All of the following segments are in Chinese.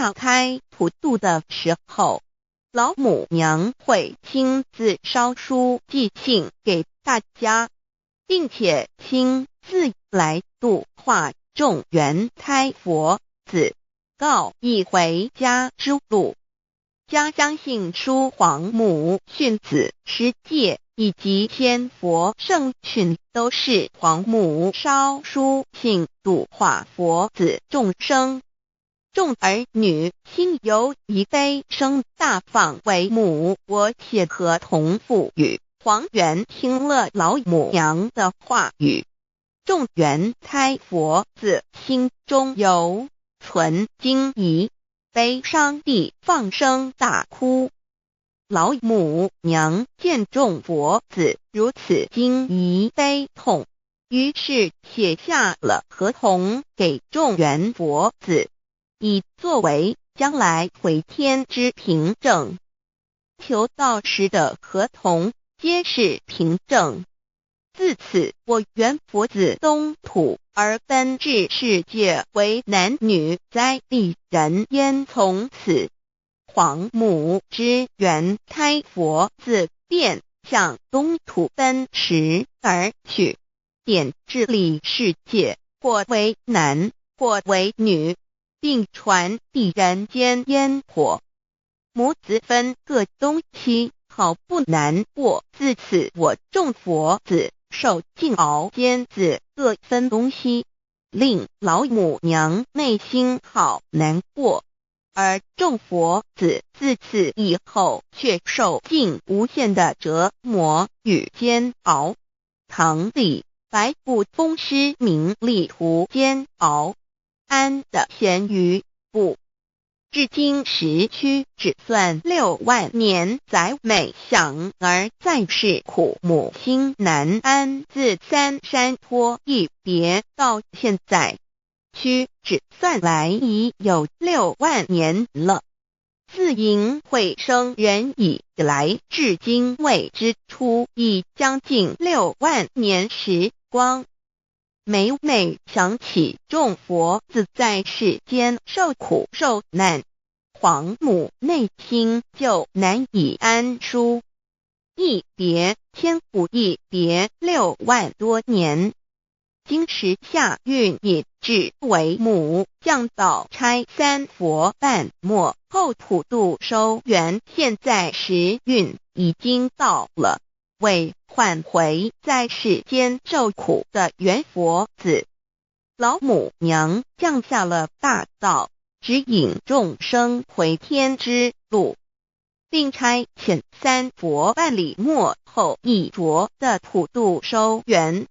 下开普渡的时候，老母娘会亲自烧书寄信给大家，并且亲自来度化众圆胎佛子，告一回家之路。家相信书皇母训子师戒以及千佛圣训都是皇母烧书信度化佛子众生。众儿女心由一悲生大放为母，我且合同赋予。黄元听了老母娘的话语，众圆胎佛子心中有存惊疑，悲伤地放声大哭。老母娘见众佛子如此惊疑悲痛，于是写下了合同给众圆佛子，以作为将来回天之凭证。求道时的合同皆是凭证。自此，我圆佛子东土而奔至世界为男女灾地人焉。从此，皇母之圆胎佛子便向东土奔驰而去，点治理世界，或为男，或为女，并传递人间烟火。母子分各东西，好不难过。自此，我众佛子受尽熬煎子各分东西，令老母娘内心好难过。而众佛子自此以后却受尽无限的折磨与煎熬。唐李白骨风师名利图煎熬，安得闲于不？至今时区只算6万年载美享，而在世苦母心难安。自三山托一别到现在，区只算来已有6万年了。自寅会生人以来，至今未知出，已将近6万年时光。每每想起众佛子在世间受苦受难，皇母内心就难以安舒。一别千古，一别6万多年。今时夏运也至为母降道差三佛半末后普渡收圆，现在时运已经到了，为唤回在世间受苦的圆佛子，老母娘降下了大道，指引众生回天之路，并差遣三佛办理末后一着的普渡收圆。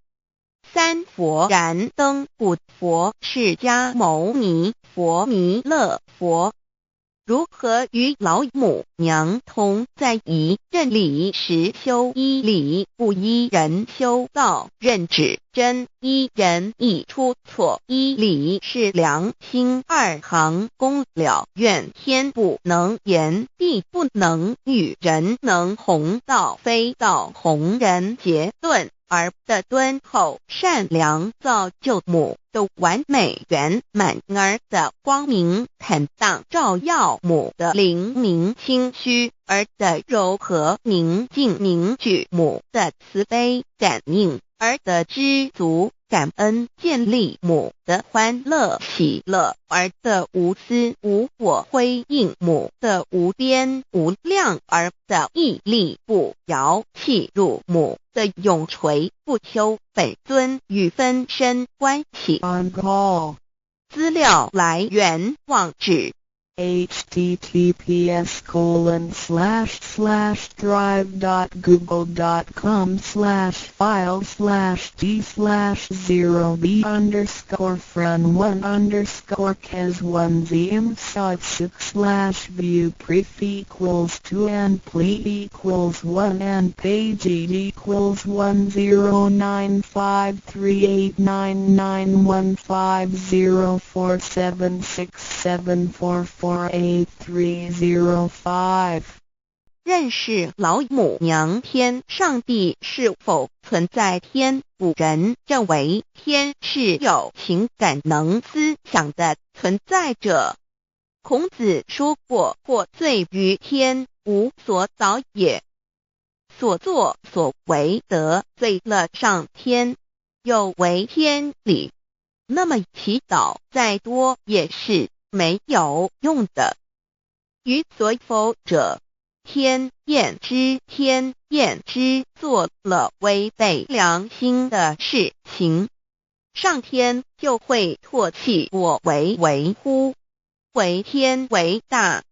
三佛燃灯不佛释迦牟尼佛弥勒佛，如何与老母娘同在一任理时修一理，不依人修道，任指真一人一出错，一理是良心二行功了愿天不能言地不能语，人能弘道非道弘人结论，而的敦厚善良造就母的完美圆满，儿的光明坦荡照耀母的灵明清虚，儿的柔和宁静凝聚母的慈悲感应，儿的知足感恩建立母的欢乐喜乐，儿的无私无我辉映母的无边无量，儿的屹立不摇契入母的永垂不朽本尊与分身关系。资料来源网址https://drive.google.com/files/d/0b_c_view pref equals 2 and ple equals 1 and page equals 1095389915047674483005。认识老母娘。天上帝是否存在天？古人认为天是有情感能思想的存在者。孔子说过，或罪于天，无所导也。所作所为得罪了上天，有违天理，那么祈祷再多也是没有用的。于所否者，天厌之，做了违背良心的事情，上天就会唾弃我为乎？为天为大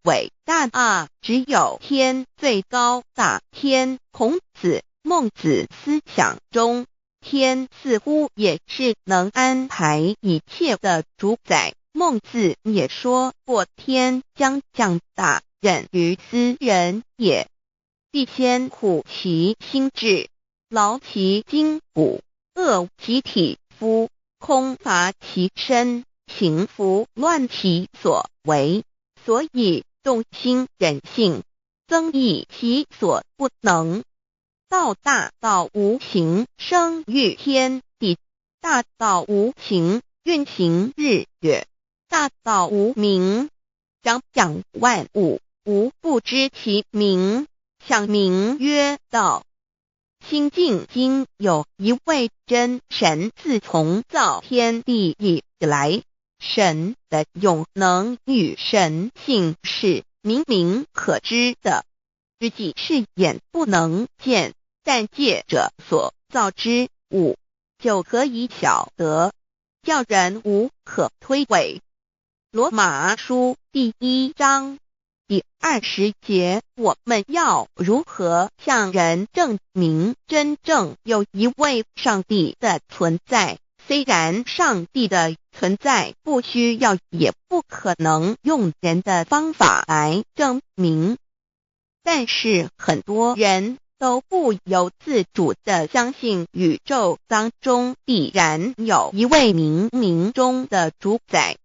啊！只有天最高大天。孔子、孟子思想中，天似乎也是能安排一切的主宰。孟子也说过，天将降大任于斯人也，必先苦其心志，劳其筋骨，饿其体肤，空乏其身，行拂乱其所为，所以动心忍性，增益其所不能。道大道无形，生育天地；大道无形，运行日月；大道无名，长养万物，无不知其名，想名曰道。新晋经有一位真神，自从造天地以来，神的永能与神性是明明可知的，自己是眼不能见，但借着所造之物，就可以晓得，叫人无可推诿。罗马书第1章第20节，我们要如何向人证明真正有一位上帝的存在？虽然上帝的存在不需要也不可能用人的方法来证明，但是很多人都不由自主地相信宇宙当中必然有一位冥冥中的主宰。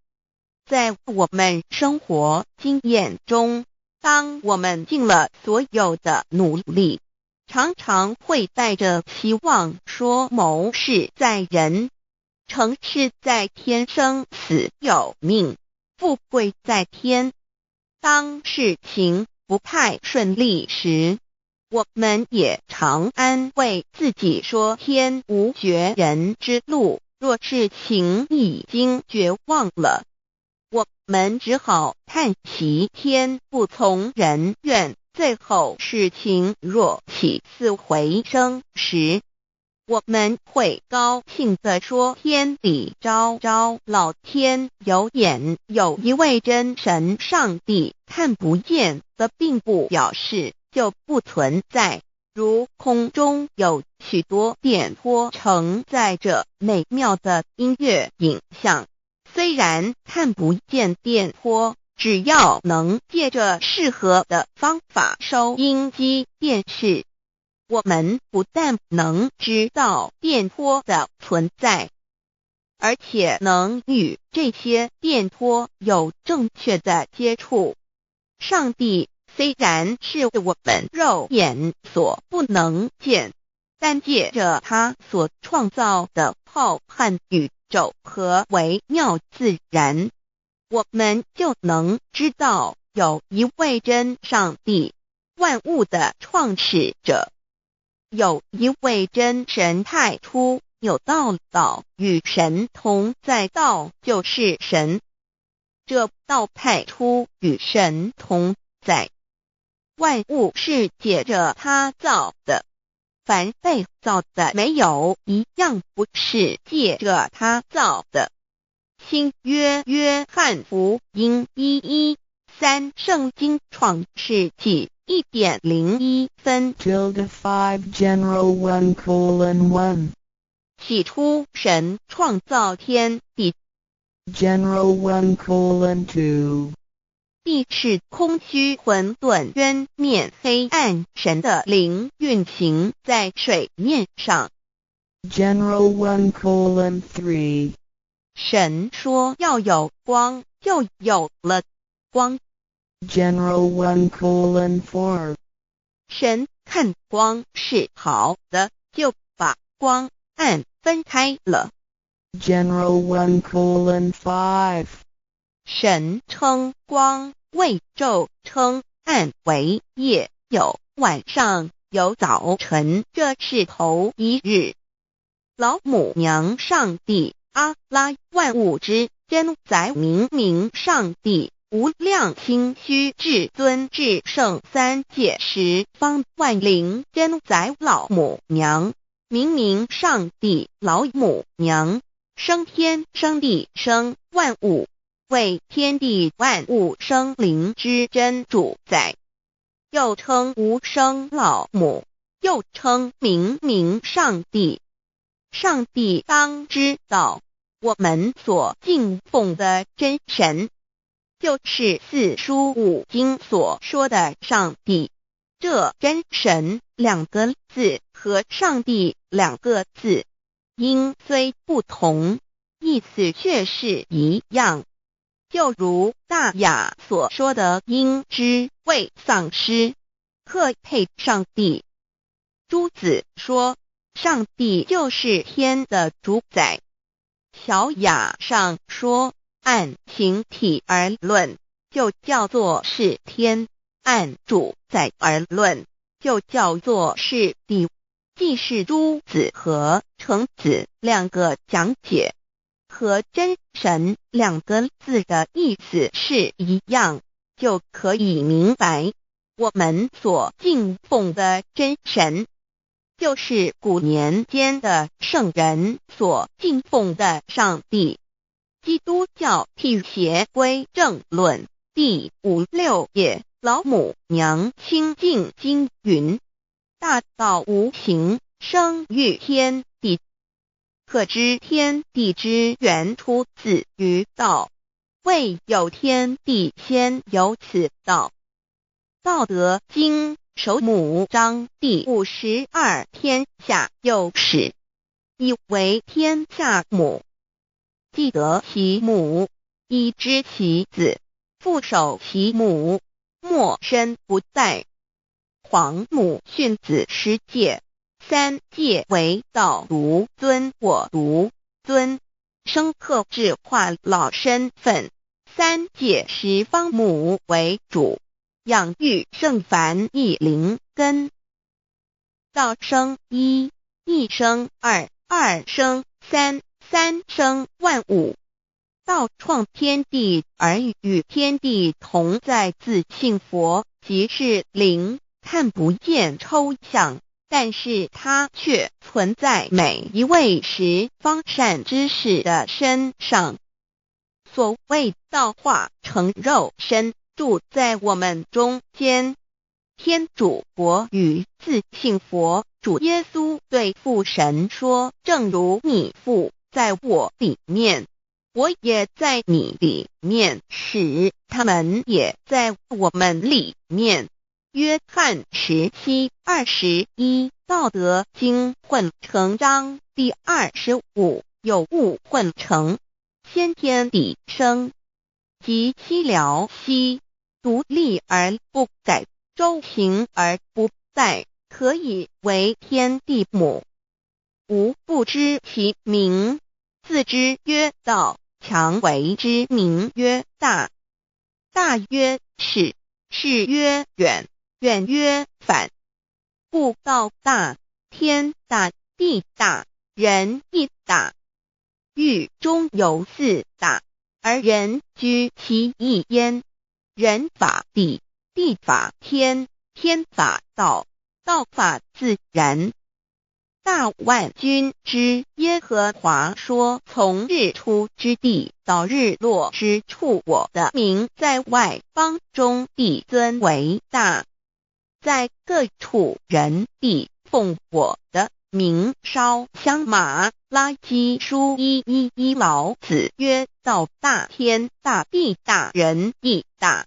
在我们生活经验中，当我们尽了所有的努力，常常会带着希望说谋事在人，成事在天，生死有命，富贵在天。当事情不太顺利时，我们也常安慰自己说天无绝人之路，若事情已经绝望了，我们只好叹息天不从人愿。最后事情若起死回生时，我们会高兴地说天理昭昭，老天有眼，有一位真神上帝，看不见的并不表示就不存在。如空中有许多电波承载着美妙的音乐影像，虽然看不见电波，只要能借着适合的方法收音机电视，我们不但能知道电波的存在，而且能与这些电波有正确的接触。上帝虽然是我们肉眼所不能见，但借着他所创造的浩瀚宇宙和微妙自然，我们就能知道有一位真上帝，万物的创始者，有一位真神太初有道，道与神同在，道就是神，这道太初与神同在。万物是借着他造的，凡被造的没有一样不是借着他造的。新约翰福音1:13，圣经创世纪1.01分 5 general 1:1 起初神创造天地， general 1:2 地是空虚混沌渊面黑暗，神的灵运行在水面上。 general 1:3 神说要有光，就有了光。 general 1:4 神看光是好的，就把光暗分开了。 general 1:5神称光，为昼称暗为夜，有晚上，有早晨，这是头一日。老母娘上帝，阿拉，万物之真宰，明明上帝，无量清虚至尊至圣三界十方万灵真宰老母娘，明明上帝老母娘，生天生地生万物，为天地万物生灵之真主宰，又称无生老母，又称明明上帝。上帝当知道，我们所敬奉的真神，就是四书五经所说的上帝。这真神两个字和上帝两个字，音虽不同，意思却是一样。就如大雅所说的鹰之谓丧尸，特配上帝。朱子说，上帝就是天的主宰。小雅上说，按形体而论，就叫做是天；按主宰而论，就叫做是地。既是朱子和程子两个讲解，和真神两个字的意思是一样，就可以明白，我们所敬奉的真神，就是古年间的圣人所敬奉的上帝。基督教辟邪归正论第56页，老母娘清净经云：大道无形，生育天地，可知天地之源出自于道，未有天地，先有此道。道德经首母章第52，天下幼始，以为天下母。既得其母，以知其子，父守其母，莫身不在。皇母训子十戒，三戒为道如尊我如尊，生克制化老身份。三戒十方母为主，养育圣凡一灵根。道生一，一生二，二生三，三生万物。道创天地而与天地同在，自性佛，即是灵，看不见抽象，但是它却存在每一位十方善知识的身上。所谓道化成肉身，住在我们中间。天主国与自性佛主耶稣对父神说，正如你父在我里面，我也在你里面，使他们也在我们里面。约翰17:21，道德经混成章第25，有物混成，先天地生，即西辽西，独立而不改，周行而不殆，可以为天地母。吾不知其名，自之曰道，强为之名曰大。大曰始，始曰远，远曰反。故道大，天大，地大，人亦大。狱中有四大，而人居其一焉。人法地，地法天，天法道，道法自然。大万军之耶和华说，从日出之地到日落之处，我的名在外邦中必尊为大。在各处人必奉我的名烧香马拉基书1:1，老子曰：道大，天大，地大，人亦大。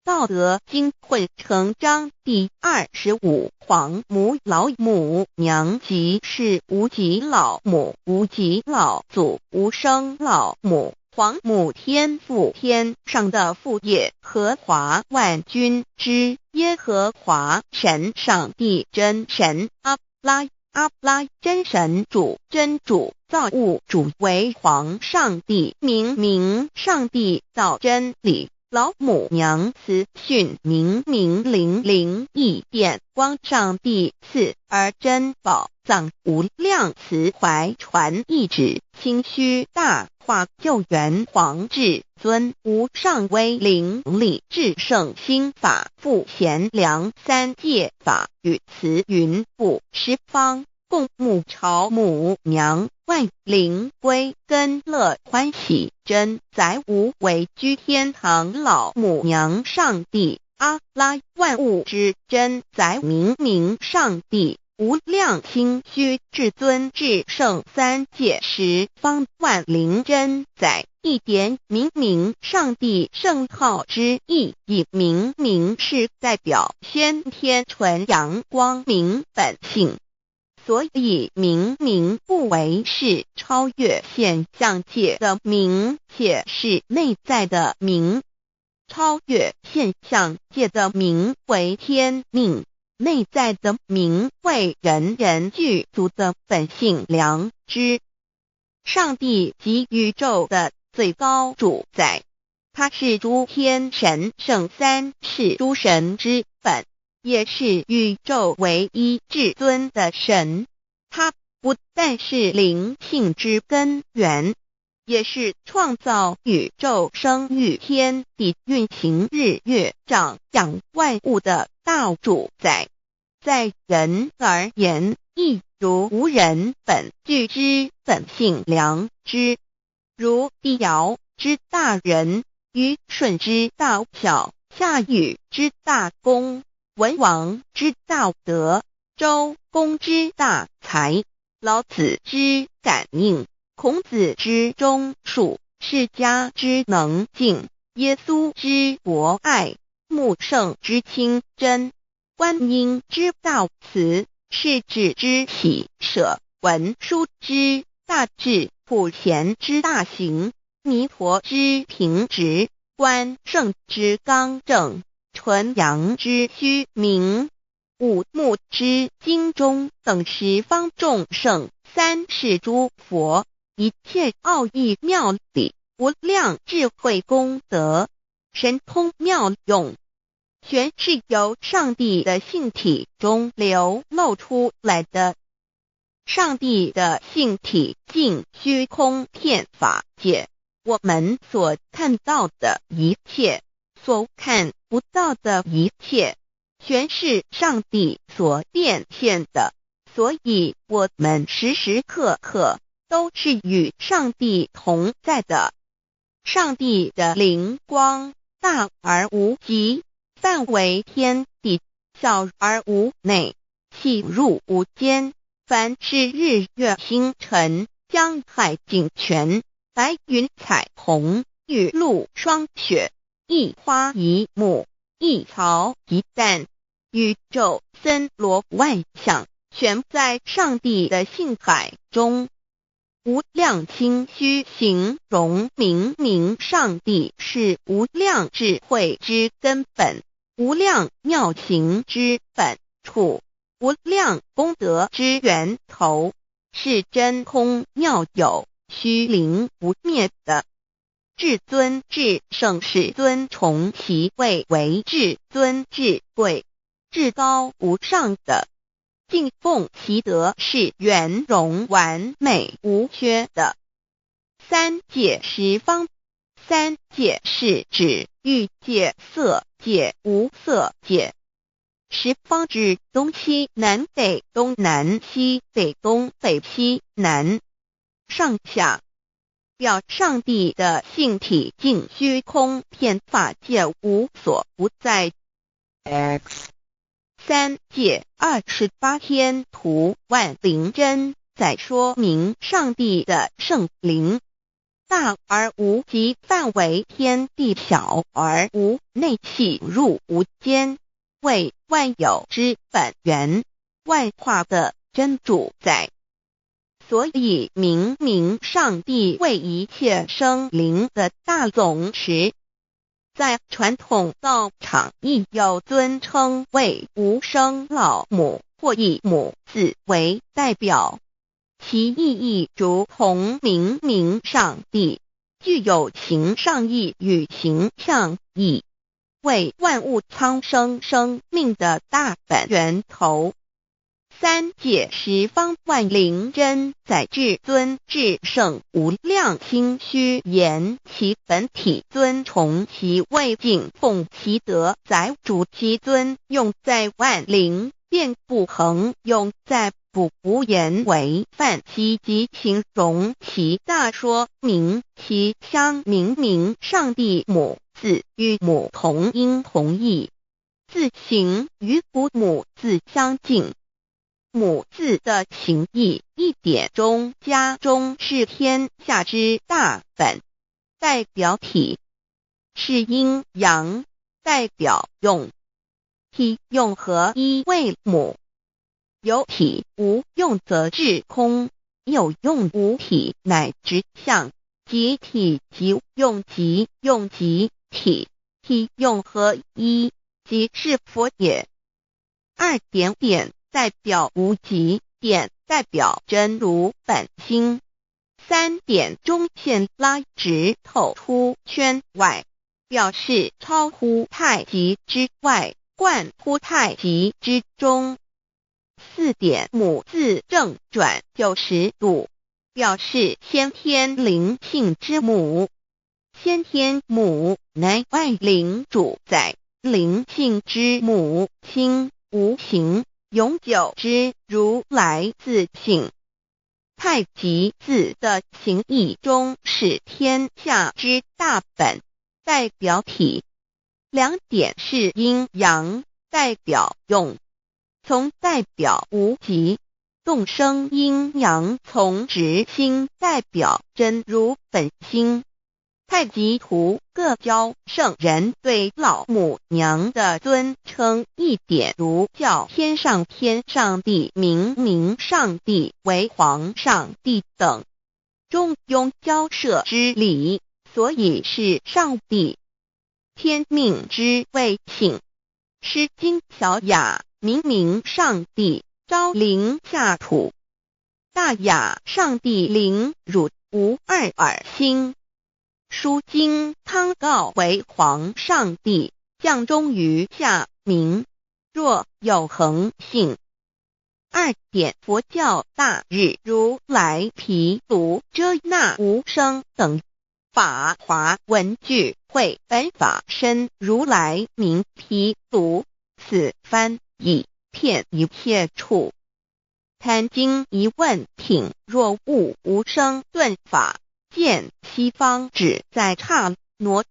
道德经混成章第25，皇母老母娘，即是无极老母、无极老祖、无生老母。皇母天父，天上的父，耶和华万军之耶和华神，上帝真神，阿拉阿拉真神主、真主、造物主为皇上帝，明上帝造真理。老母娘慈训明灵异变光上帝赐而真宝藏无量慈怀传意旨清虚大化救援皇至尊无上威灵力至圣心法复贤良三界法与慈云布十方共沐朝母娘万灵归根乐欢喜真载无为居天堂老母娘上帝阿拉万物之真载明上帝无量清虚至尊至圣三界十方万灵真载一点明上帝圣号之意以明是代表先天纯阳光明本性。所以明不为是超越现象界的明，且是内在的明。超越现象界的明为天命，内在的明为人具足的本性良知。上帝即宇宙的最高主宰，他是诸天神圣三世诸神之本。也是宇宙唯一至尊的神，他不但是灵性之根源，也是创造宇宙生育天地运行日月长养万物的大主宰。在人而言，亦如无人本具之本性良知，如帝尧之大仁，虞舜之大巧，夏禹之大功，文王之大德，周公之大才，老子之感应，孔子之忠恕，释迦之能静，耶稣之博爱，穆圣之清真，观音之大慈，世子之喜舍，文殊之大智，普贤之大行，弥陀之平直，观圣之刚正，纯阳之虚明，五目之精中等十方众圣，三世诸佛，一切奥义妙理，无量智慧功德，神通妙用，全是由上帝的性体中流露出来的。上帝的性体尽虚空遍法界，我们所看到的一切，所看不到的一切，全是上帝所变现的，所以我们时时刻刻都是与上帝同在的。上帝的灵光大而无极，范围天地，小而无内，细入无间，凡是日月星辰，江海井泉，白云彩虹，雨露霜雪，一花一木，一草一蛋，宇宙森罗万象，全在上帝的性海中。无量清虚形容明上帝是无量智慧之根本，无量妙行之本处，无量功德之源头，是真空妙有，虚灵不灭的。至尊至圣世尊崇其位为至尊至贵，至高无上的，敬奉其德是圆融完美无缺的。三界十方，三界是指欲界、色界、无色界。十方指东西南北东南西北东北西南上下，表上帝的性体尽虚空遍法界无所不在。 X 三界28天图万灵真在说明上帝的圣灵大而无极，范围天地，小而无内，细入无间，为万有之本源，万化的真主宰。所以明上帝为一切生灵的大总持，在传统道场亦有尊称为无生老母或以母字为代表，其意义如同明明上帝，具有形上义与形象义，为万物苍生生命的大本源头。三界十方万灵真在至尊至圣无量心虚言其本体尊崇其位敬奉其德载主其尊用在万灵便不恒用在不无言为范其及形容其大说明其相明明上帝母字与母同音同义，字形与古母字相近。母字的形义一点中加中是天下之大本，代表体是阴阳，代表用，体用合一为母。有体无用则至空，有用无体乃直相，即体即用即用即体，体用合一即是佛也。二点点代表无极，点代表真如本心。三点中线拉直透出圈外，表示超乎太极之外，贯乎太极之中。四点母字正转90度，表示先天灵性之母。先天母乃万灵主宰，灵性之母心无形，永久之如来自性。太极字的形义中是天下之大本，代表体。两点是阴阳，代表用。从代表无极，动生阴阳从直心代表真如本心。太极图各教圣人对老母娘的尊称，一点如叫天上天上帝、明明上帝为皇上帝等，中庸交涉之理，所以是上帝。天命之谓请，诗经小雅明明上帝昭灵下土，大雅上帝灵汝无二耳心。书经汤告为皇上帝，降中于下民，若有恒性。二点佛教大日如来毗卢遮那无生等法华文具会本法身如来名毗卢，此翻译遍一切处。坛经一问品若悟无生顿法，见西方只在刹那。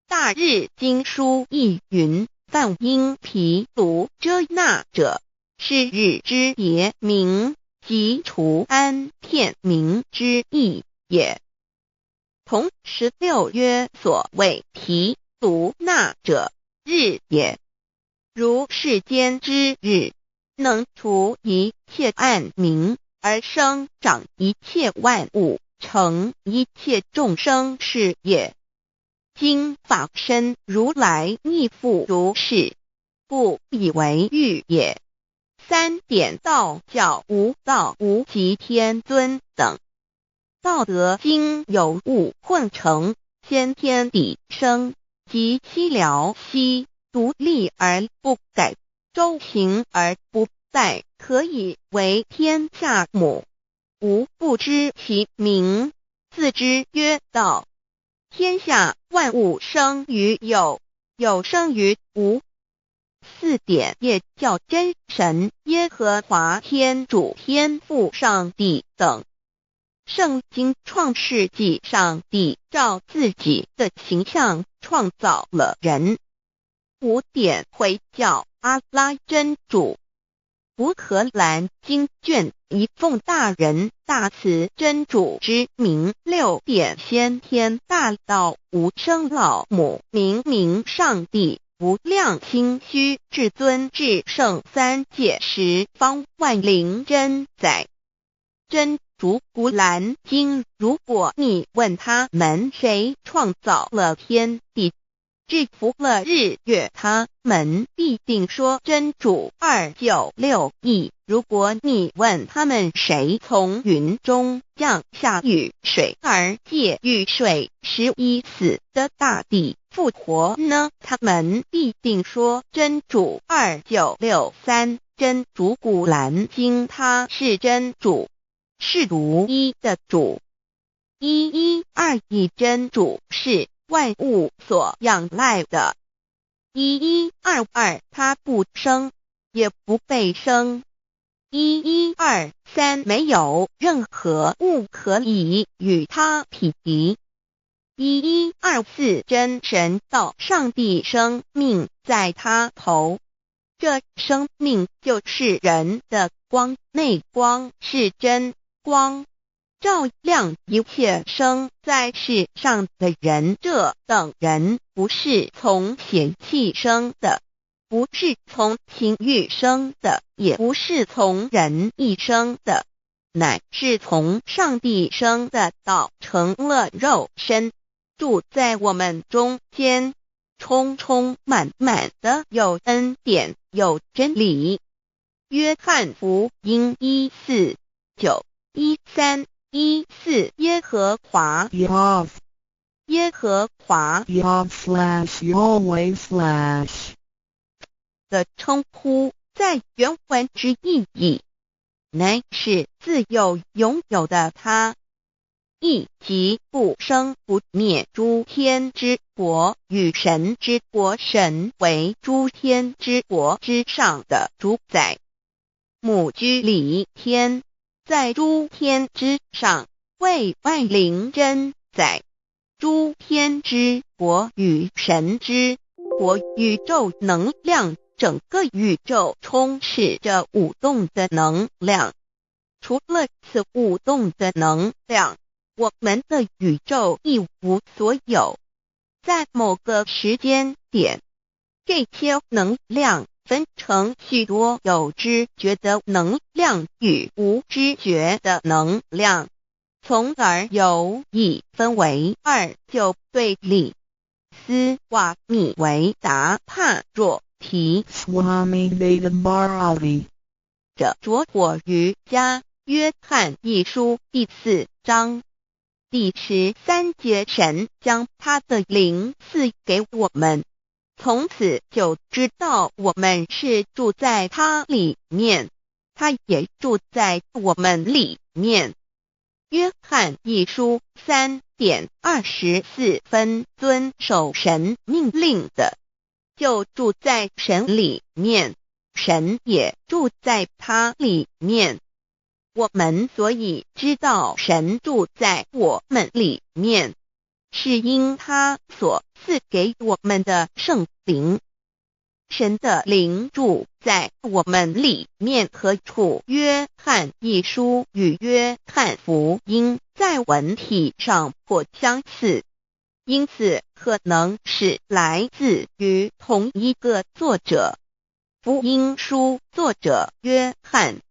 大日经书亦云，梵音毗卢遮那者，是日之别名，即除安片名之意也。同16曰所谓毗卢那者，日也。如世间之日，能除一切暗明，而生长一切万物，成一切众生是也。今法身如来亦复如是，故以为喻也。三点道教无道无极天尊等。道德经有物混成，先天地生，即悉了悉，独立而不改，周行而不殆，可以为天下母。吾不知其名，自之曰道。天下万物生于有，有生于无。四点也叫真神耶和华天主天父上帝等。圣经创世纪，上帝照自己的形象创造了人。五点会叫阿拉真主。乌克兰经卷一奉大人大慈真主之名。六点先天大道无生老母明明上帝无量心虚至尊至圣三界十方万灵真在。真主古兰经，如果你问他们谁创造了天地，制服了日月，他们必定说真主296亿。如果你问他们谁从云中降下雨水而借雨水使已死的大地复活呢？他们必定说真主2963。真主古兰经，他是真主，是独一的主。112真主是万物所仰赖的。1122他不生，也不被生。1123没有任何物可以与他匹敌。1124真神道上帝生命在他头，这生命就是人的光，内光是真光，照亮一切生在世上的人。这等人不是从血气生的，不是从情欲生的，也不是从人意生的，乃是从上帝生的道成了肉身，住在我们中间，充充满满的有恩典有真理。约翰福音1491314耶和华 Yav 耶和华 Yav/Yahweh/ 的称呼，在原文之意义乃是自有拥有的他，亦即不生不灭诸天之国与神之国，神为诸天之国之上的主宰，母居里天，在诸天之上，为万灵真宰。诸天之国与神之国，宇宙能量，整个宇宙充斥着舞动的能量。除了此舞动的能量，我们的宇宙一无所有。在某个时间点，这些能量分成许多有知觉的能量与无知觉的能量，从而有意分为二就对立。斯瓦米维达帕若提 Swami Vedabharati 者着火于加约翰一书第4章第13节，神将他的灵赐给我们，从此就知道我们是住在他里面，他也住在我们里面。约翰一书3:24遵守神命令的，就住在神里面，神也住在他里面。我们所以知道神住在我们里面，是因他所赐给我们的圣灵。神的灵住在我们里面何处？约翰一书与约翰福音在文体上颇相似，因此可能是来自于同一个作者。福音书作者约翰，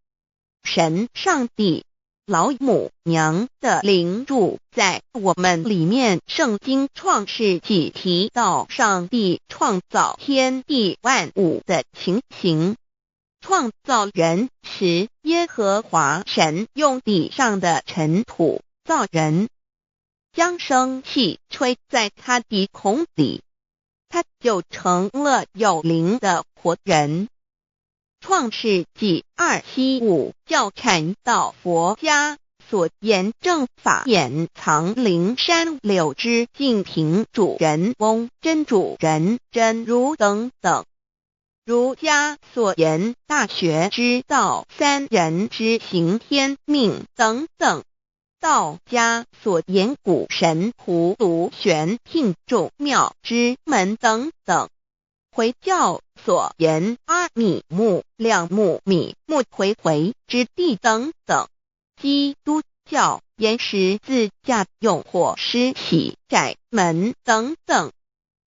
神上帝老母娘的灵住在我们里面。圣经创世纪提到上帝创造天地万物的情形，创造人时，耶和华神用地上的尘土造人，将生气吹在他鼻孔里，他就成了有灵的活人。创世纪275教阐到佛家所言正法掩藏灵山柳之净瓶主人翁真主人真如等等，儒家所言大学之道三人之行天命等等，道家所言古神荼毒玄牝众妙之门等等，回教所言阿米木亮木米木回回之地等等，基督教言十字架用火施洗窄门等等。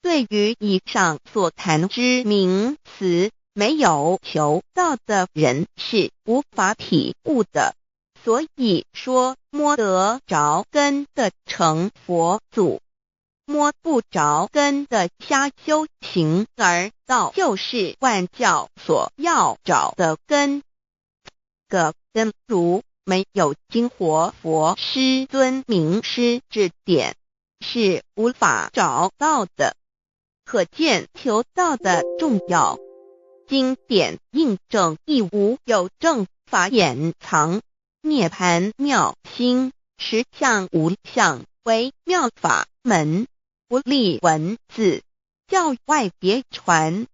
对于以上所谈之名词，没有求道的人是无法体悟的，所以说摸得着根的成佛祖。摸不着根的瞎修行，而道就是万教所要找的根。个根如没有经活佛师尊名师指点，是无法找到的。可见求道的重要。经典印证亦无有正法掩藏，涅盘妙心，实相无相，为妙法门，不立文字，教外别传。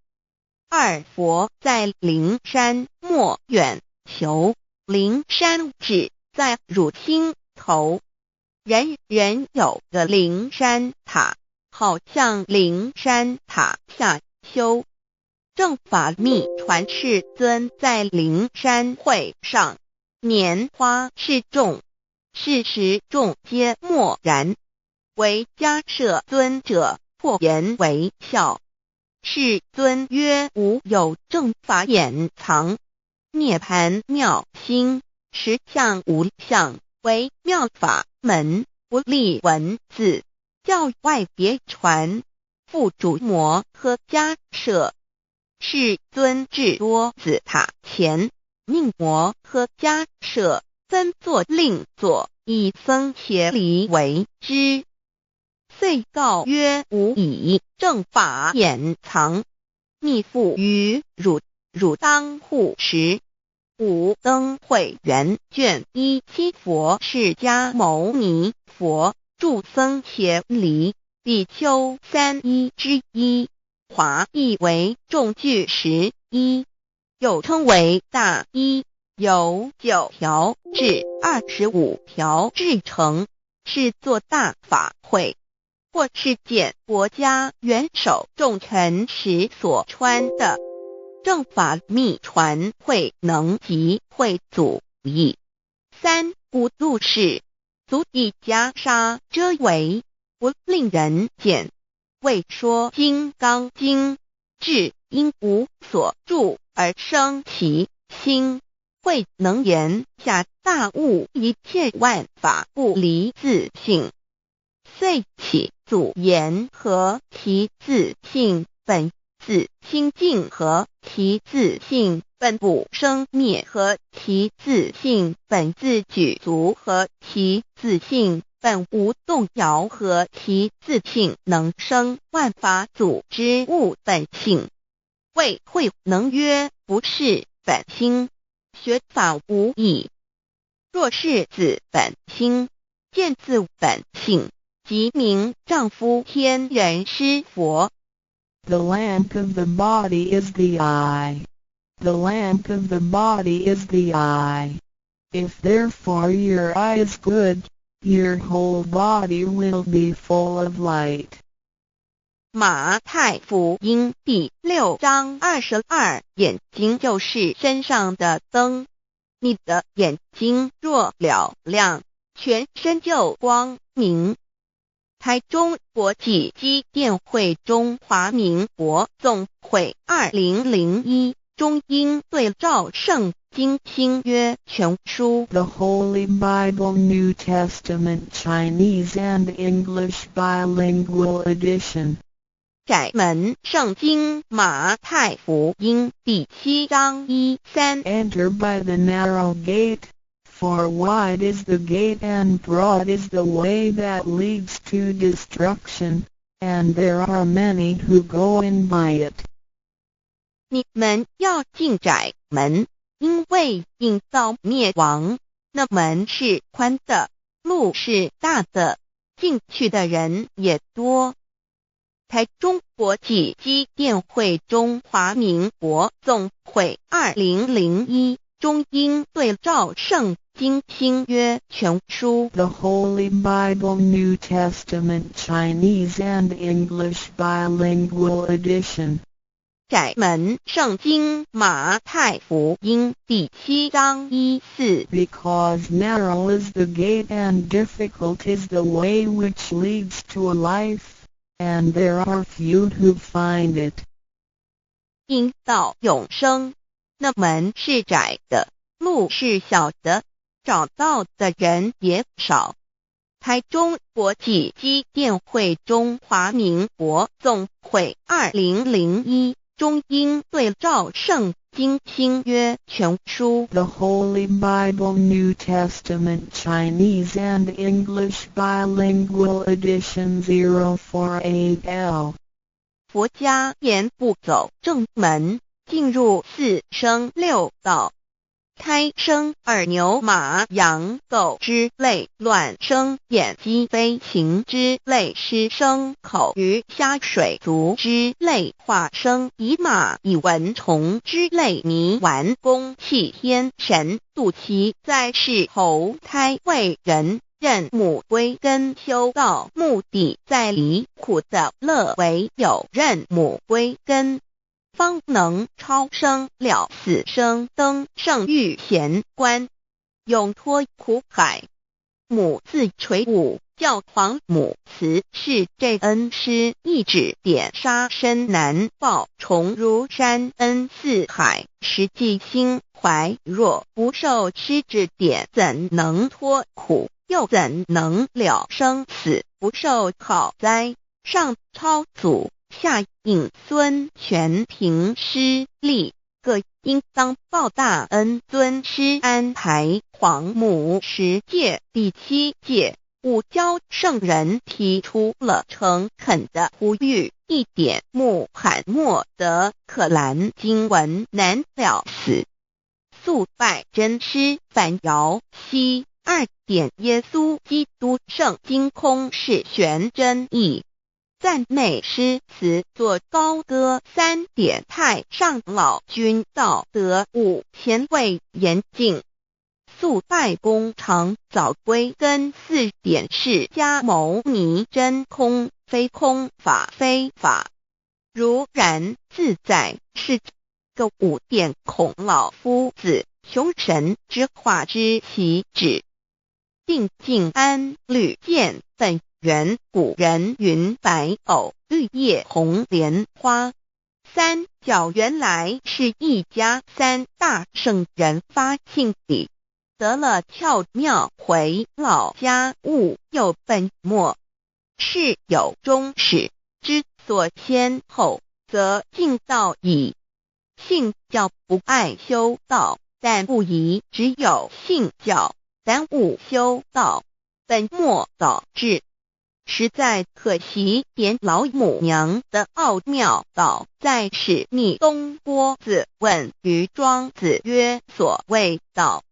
二佛在灵山莫远求，灵山只在汝心头。人人有个灵山塔，好像灵山塔下修。正法密传世尊在灵山会上，拈花示众，是时众皆默然，唯迦摄尊者破颜为笑。世尊曰：无有正法掩藏，涅盘妙心，实相无相，为妙法门，不立文字，教外别传。复主摩诃迦摄。世尊至多子塔前，命摩诃迦摄分作另作，以僧伽梨为之。遂告曰：吾以正法掩藏，密付于汝，汝当护持。五灯会元卷17佛释迦牟尼佛著僧伽梨比丘31之一，华译为众句11，又称为大一，由9条至25条制成，是作大法会，或是见国家元首重臣时所穿的。正法密传会能及会祖义。三无度世，足以袈裟遮围，不令人见。为说金刚经，至因无所住而生其心，慧能言下大悟一切万法不离自性。遂起祖言和其自性本自清净和其自性本不生灭和其自性本自具足和其自性本无动摇和其自性能生万法组之物本性。谓慧能曰：不是本心，学法无益。若是自本心，见自本性，即名丈夫天人师佛。The lamp of the body is the eye. The lamp of the body is the eye. If therefore your eye is good, your whole body will be full of light. 马太福音第6章22，眼睛就是身上的灯。你的眼睛若了亮，全身就光明。台中国际机电会中华民国总会2001中英对照圣经新约全书 The Holy Bible New Testament Chinese and English Bilingual Edition. 窄门圣经马太福音第7章1-3 Enter by the narrow gate, for wide is the gate and broad is the way that leads to destruction, and there are many who go in by it. 你们要进窄门，因为引到灭亡，那门是宽的，路是大的，进去的人也多。台中国际机电会中华民国总会2001中英对照圣经新约全书 The Holy Bible New Testament Chinese and English Bilingual Edition. 窄门圣经马太福音第7章1-4 Because narrow is the gate and difficult is the way which leads to life, and there are few who find it. 因到永生，那门是窄的，路是小的，找到的人也少。台中国际机电会中华民国总会2001中英对照圣经新约全书 The Holy Bible New Testament Chinese and English Bilingual Edition 048L 佛家言不走正门，进入四生六道。胎生耳牛马羊狗之类，卵生眼鸡飞禽之类，湿生口鱼虾水族之类，化生以马以蚊虫之类，迷顽公气天神，度其在世投胎为人，任母归根修道，目的在离苦的乐为有任母归根，方能超生了死生，登圣域贤官，永脱苦海。母自垂武，教皇母慈是这恩师，一指点杀身难报，重如山恩似海，实际心怀若不受师指点，怎能脱苦？又怎能了生死？不受好灾，上超祖，下引孙全凭师力，各应当报大恩。尊师安排皇母10诫，第7诫，五教圣人提出了诚恳的呼吁，一点穆罕默德可兰经文难了死，素拜真师反摇西。2点耶稣基督圣经空是玄真义，赞美诗词作高歌。3点太上老君道德5前卫严谨，素拜公常早归根。4点释迦牟尼真空非空，法非法，如然自在是个5点孔老夫子穷神之化之其旨，定静安律见本源。古人云白藕绿叶红莲花。3角原来是一家3大圣人发庆礼，得了窍妙，回老家务有本末，事有终始，之所先后，则敬道矣。信教不爱修道，但不宜只有信教，耽误修道，本末倒置，实在可惜。点老母娘的奥妙道在使逆东郭子问于庄子曰：所谓道，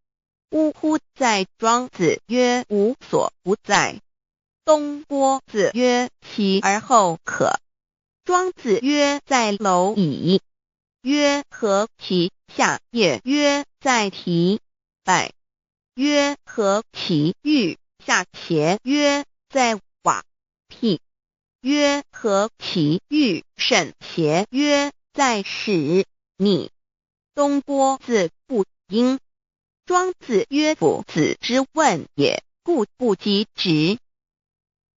呜呼！在庄子曰：无所不在。东郭子曰：其而后可。庄子曰：在蝼蚁。曰：何其下？也曰：在蹄。百。曰：何其欲？下且曰：在瓦辟。曰：何其欲？甚且曰：在始。逆。东郭子不应。庄子曰：夫子之问也，故不及直。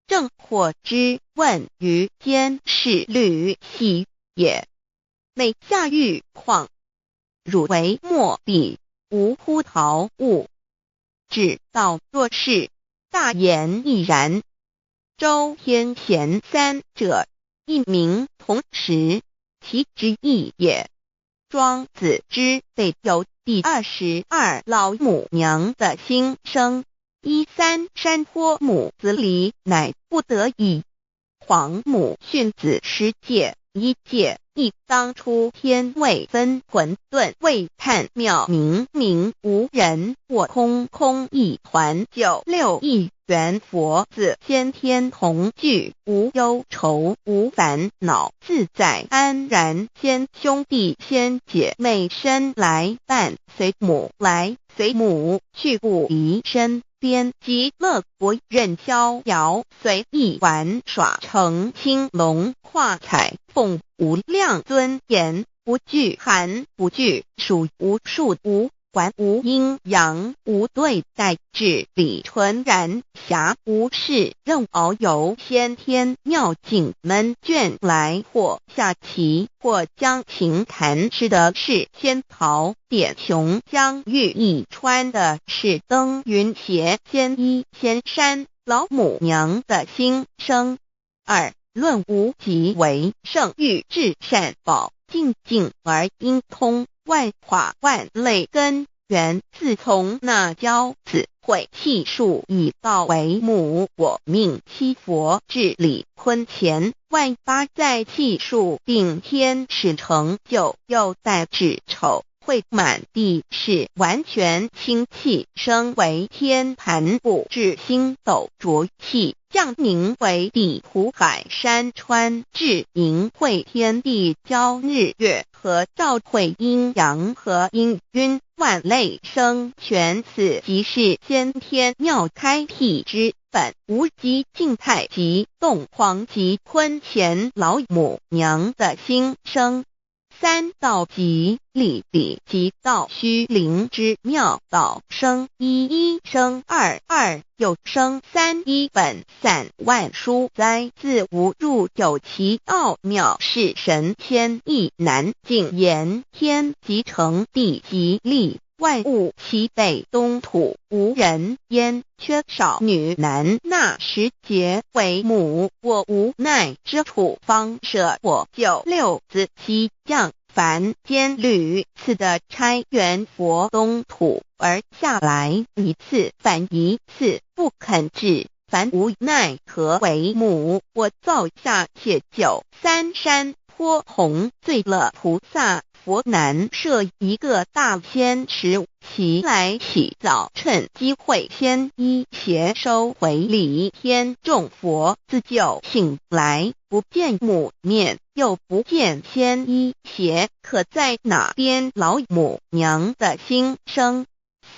正或之问于间，是履喜也。每下欲况，汝为莫必，无乎陶物。指道若是，大言亦然。周天贤3者，一名同时，其之义也。庄子之备有第22老母娘的心声，13山坡母子礼，乃不得已。皇母训子10诫，1诫亦当出天未分，混沌未探，妙明明无人，我空空一团。9六一元佛子先天同具，无忧愁无烦恼，自在安然。先兄弟先姐妹生来伴，随母来随母去，不离身边。极乐国任逍遥，随意玩耍，成青龙画彩凤，无量尊严，不惧寒不惧暑，无数无管，无阴阳，无对待，至理纯然，暇无事任遨游。先天妙境门卷来，或下棋，或将琴弹，吃的是仙桃点琼，将玉一穿的是登云鞋，仙衣仙山，老母娘的心声。2. 论无极为圣欲至善宝，静静而应通，万化万类根源，自从那骄子会气数以道为母，我命七佛治理坤乾，万八在气数定天使成就，又在指丑会满地是完全清气，升为天盘部，至星斗浊气，降凝为地湖海山川，至凝会天地交日月和照会阴阳和阴晕，万类生全，此即是先天妙开辟之本，无极静态及动黄及坤乾老母娘的心声。3. 道即理理即道虚灵之妙道生一一生二二又生三一本散万殊哉，自无入有其奥妙，是神千亿难尽言，天即成地即立，万物其北东土，无人焉，缺少女男，那时节为母，我无奈之处，方舍我救六子七将凡间屡次的差援佛东土，而下来一次反一次不肯治，凡无奈何为母，我造下且救三山颇弘罪乐菩萨佛南设一个大仙池，其来洗澡，趁机会先一邪收回礼，天众佛自救醒来，不见母面，又不见先一邪，可在哪边？老母娘的心声。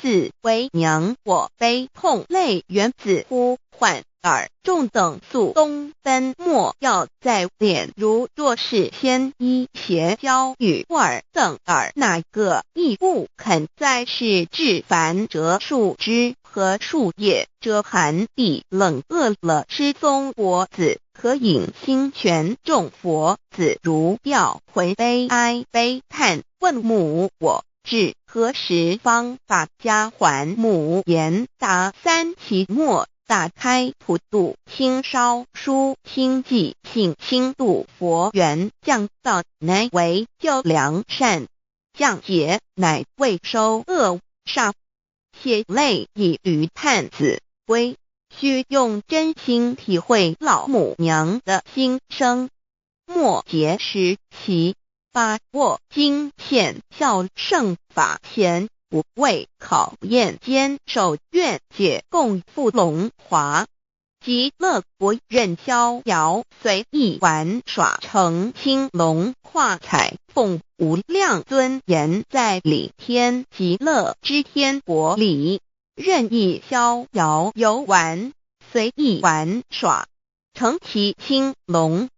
4. 为娘我悲痛泪源自呼唤耳众等速东奔，莫要在脸，如若是先一邪教与耳等耳，哪个亦不肯在世至凡折树枝和树叶，遮寒地冷，饿了失踪佛子，可引心泉众佛子如吊魂悲哀悲叹，问母我至何时方把家还母？言答3期末，打开普度清烧书清寂性清度佛缘，降道乃为救良善，降劫乃为收恶煞，血泪以于叹子归，须用真心体会老母娘的心声。末节时期，把握经现效圣法前，不畏考验，坚守愿解共赴龙华，极乐国任逍遥，随意玩耍，成青龙化彩凤，无量尊严在里天极乐之天国里，任意逍遥游玩，随意玩耍，成其青龙，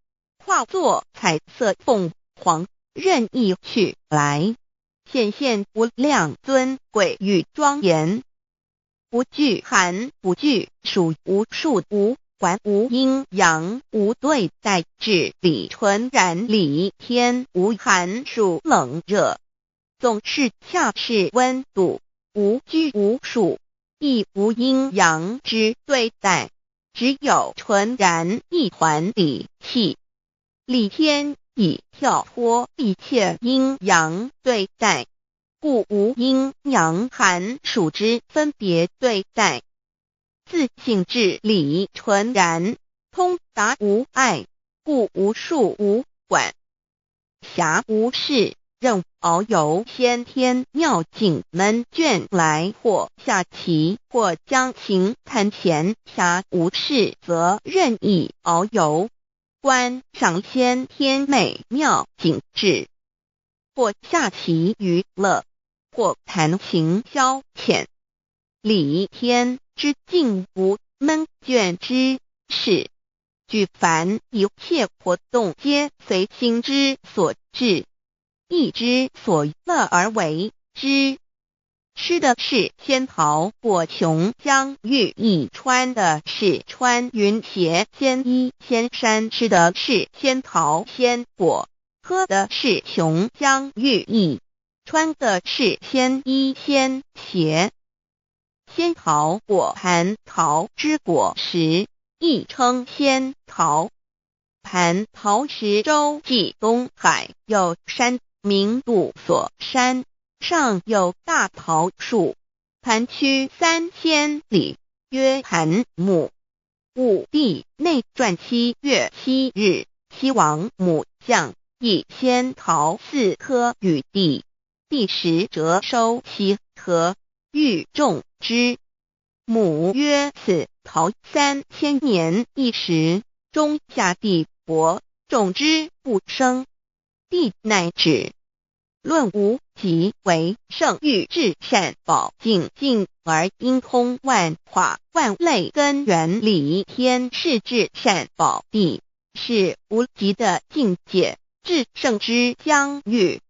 化作彩色凤凰，任意去来，显现无量尊贵与庄严，不惧寒不惧暑，无数无管无阴阳，无对待，至理纯然理天，无寒暑冷热，总是恰是温度，无拘无束，亦无阴阳之对待，只有纯然一团理气。理天以跳脱一切阴阳对待，故无阴阳寒暑之分别对待，自性至理纯然，通达无碍，故无束无管，暇无事，任遨游先天妙境门卷来，或下棋，或将琴弹弦，暇无事则任意遨游，观赏先天美妙景致，或下棋娱乐，或弹琴消遣，理天之境无闷倦之事，举凡一切活动皆随心之所至，意之所乐而为之。吃的是仙桃果琼浆玉液，穿的是穿云鞋仙衣仙衫，吃的是仙桃仙果，喝的是琼浆玉液，穿的是仙衣仙鞋。仙桃果蟠桃之果实，亦称仙桃。蟠桃实洲际东海有山，名杜索山，上有大桃树，盘曲3000里，曰盘木。武帝内传7月7日，西王母将以仙桃4颗与帝，帝时折收其核，欲种之。母曰：此桃3000年一时，终下地薄，种之不生。帝乃止。论无极为圣域至善宝净尽而应通万化万类根源理天是至善宝地，是无极的境界，至圣之疆域。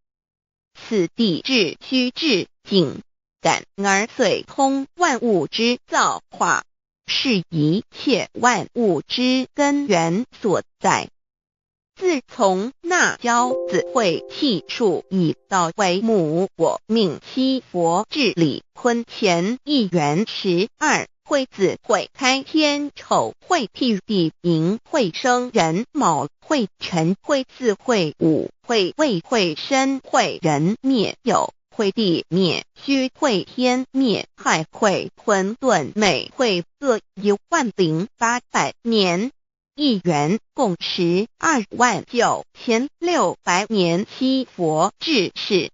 此地至虚至静，感而遂通万物之造化，是一切万物之根源所在。自从那骄子会气数以道为母，我命七佛治理坤乾1元12，会子会开天丑会替地寅会生人卯会辰会巳会午会未会申会人灭酉会地灭戌会天灭亥会混沌每会各10800年。1元共129600年。七佛治世，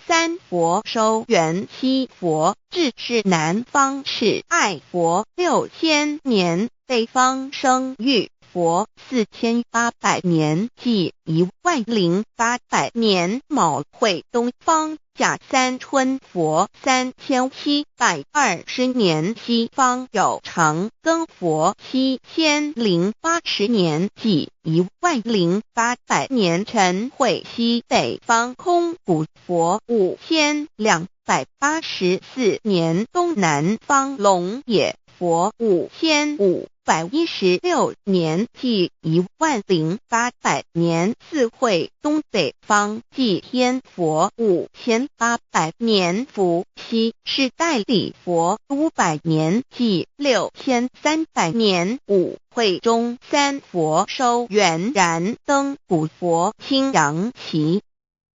三佛收元，七佛治世南方是爱佛6000年，北方生玉佛4800年，即10800年。卯会东方甲三春佛3720年，西方有长庚佛7080年，即10800年。辰会西北方空谷佛5284年，东南方龙野佛5516年，即10800年。四会东北方祭天佛5800年，伏羲是代理佛500年，即6300年。五会中三佛收元，燃灯古佛青阳旗，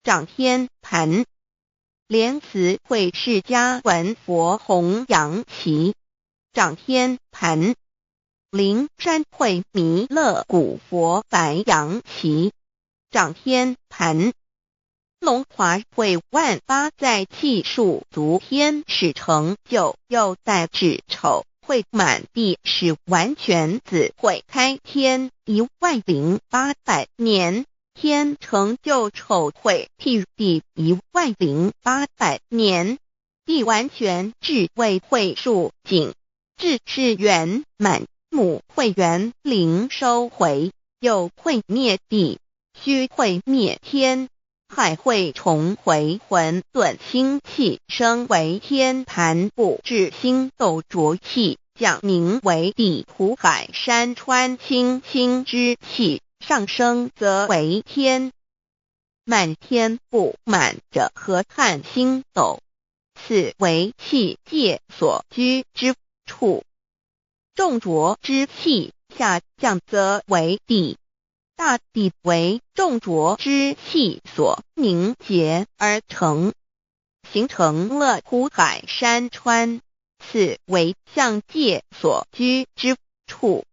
掌天盘。莲慈会释迦文佛红阳旗，掌天盘。灵山会弥勒古佛白阳旗，掌天盘。龙华会万八在气数足天使成就，又在指丑会满地使完全子会开天10800年，天成就丑会替地10800年，地完全至为会数尽，至是圆满。母会元灵收回，又会灭地，戌会灭天，亥会重回混沌星气，生为天盘部，至星斗浊气，降名为地土海山川清清之气，上升则为天。满天不满者何叹星斗，此为气界所居之处。重浊之气下降则为地，大地为重浊之气所凝结而成，形成了土海山川，此为象界所居之处。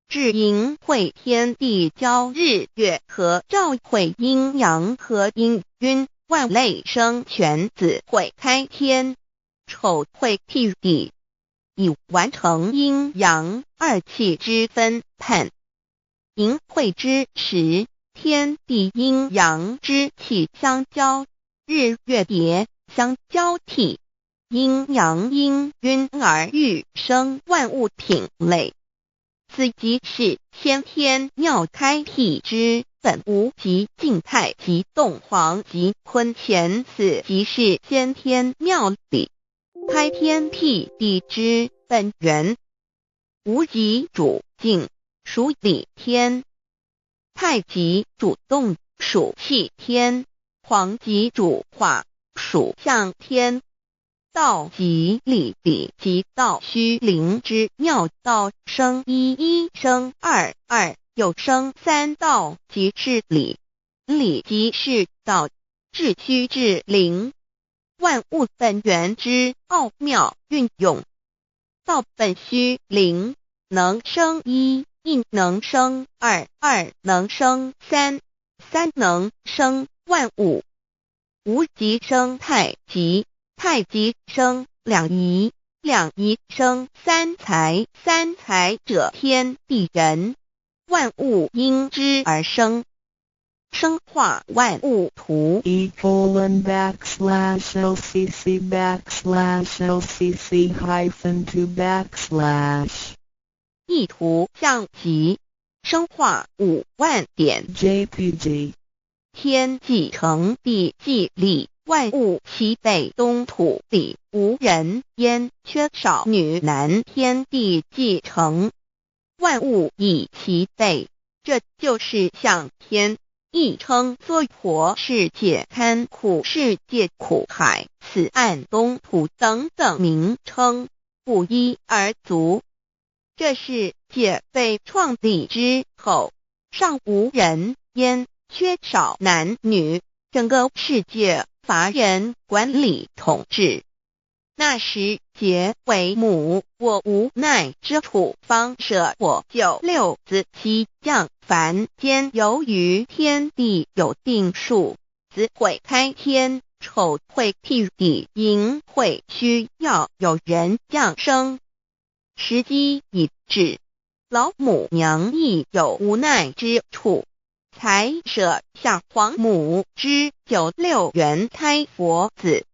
至寅会天地交日月合，照会阴阳合阴晕，万类生全子会开天，丑会替地，以完成阴阳二气之分判。寅会之时，天地阴阳之气相交，日月叠相交替，阴阳氤氲而育生万物品类。此即是先天妙开辟之本无极静态及动黄及坤乾，此即是先天妙理开天辟地之本源。无极主静，属理天；太极主动，属气天；黄极主化，属象天。道即理理即道虚灵之妙道生一一生二二又生三道即是理，理即是道，至虚至灵，万物本源之奥妙运用。道本虚灵，能生一，一能生二，二能生三，三能生万物。无极生太极，太极生两仪，两仪生三才，三才者天地人，万物因之而生。生化万物图://LCC_LCC_2 意图象棋，生化5万点 JPG 天既成地既立，万物其备，东土里无人焉，缺少女男，天地既成，万物以其备，这就是象天。亦称娑婆世界、堪苦世界、苦海、此岸、东土等等名称，不一而足。这世界被创立之后，尚无人焉，缺少男女，整个世界乏人管理统治。那时桀为母，我无奈之处，方舍我9六子期降凡间。由于天地有定数，子会开天，丑会辟地，寅会需要有人降生。时机已至，老母娘亦有无奈之处，才舍下皇母之9六元胎佛子，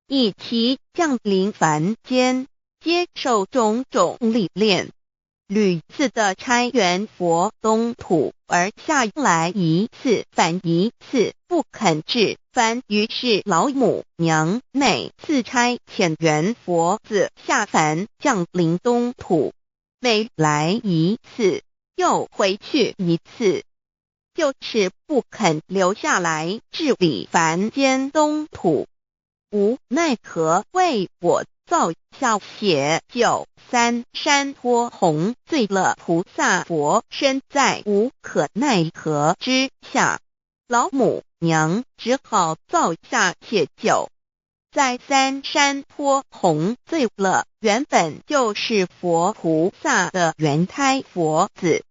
以其降临凡间，接受种种历练，屡次的差援佛东土，而下来一次反一次不肯至凡，于是老母娘每次差遣援佛子下凡降临东土，每来一次又回去一次，就是不肯留下来治理凡间东土。无奈何为我造下血救三山托洪罪了菩萨佛，身在无可奈何之下，老母娘只好造下血救。在三山托洪罪了原本就是佛菩萨的原胎佛子，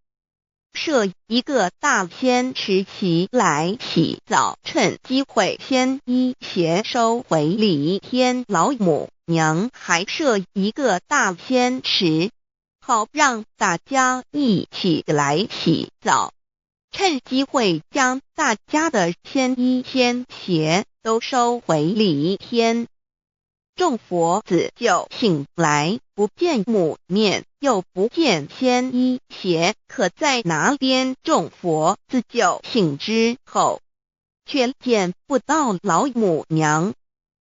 设一个大仙池期来洗澡，趁机会先一邪收回礼天。老母娘还设一个大仙池，好让大家一起来洗澡，趁机会将大家的仙衣仙鞋都收回礼天。众佛子就醒来，不见母面，又不见仙衣鞋，可在哪边？众佛子就醒之后，却见不到老母娘，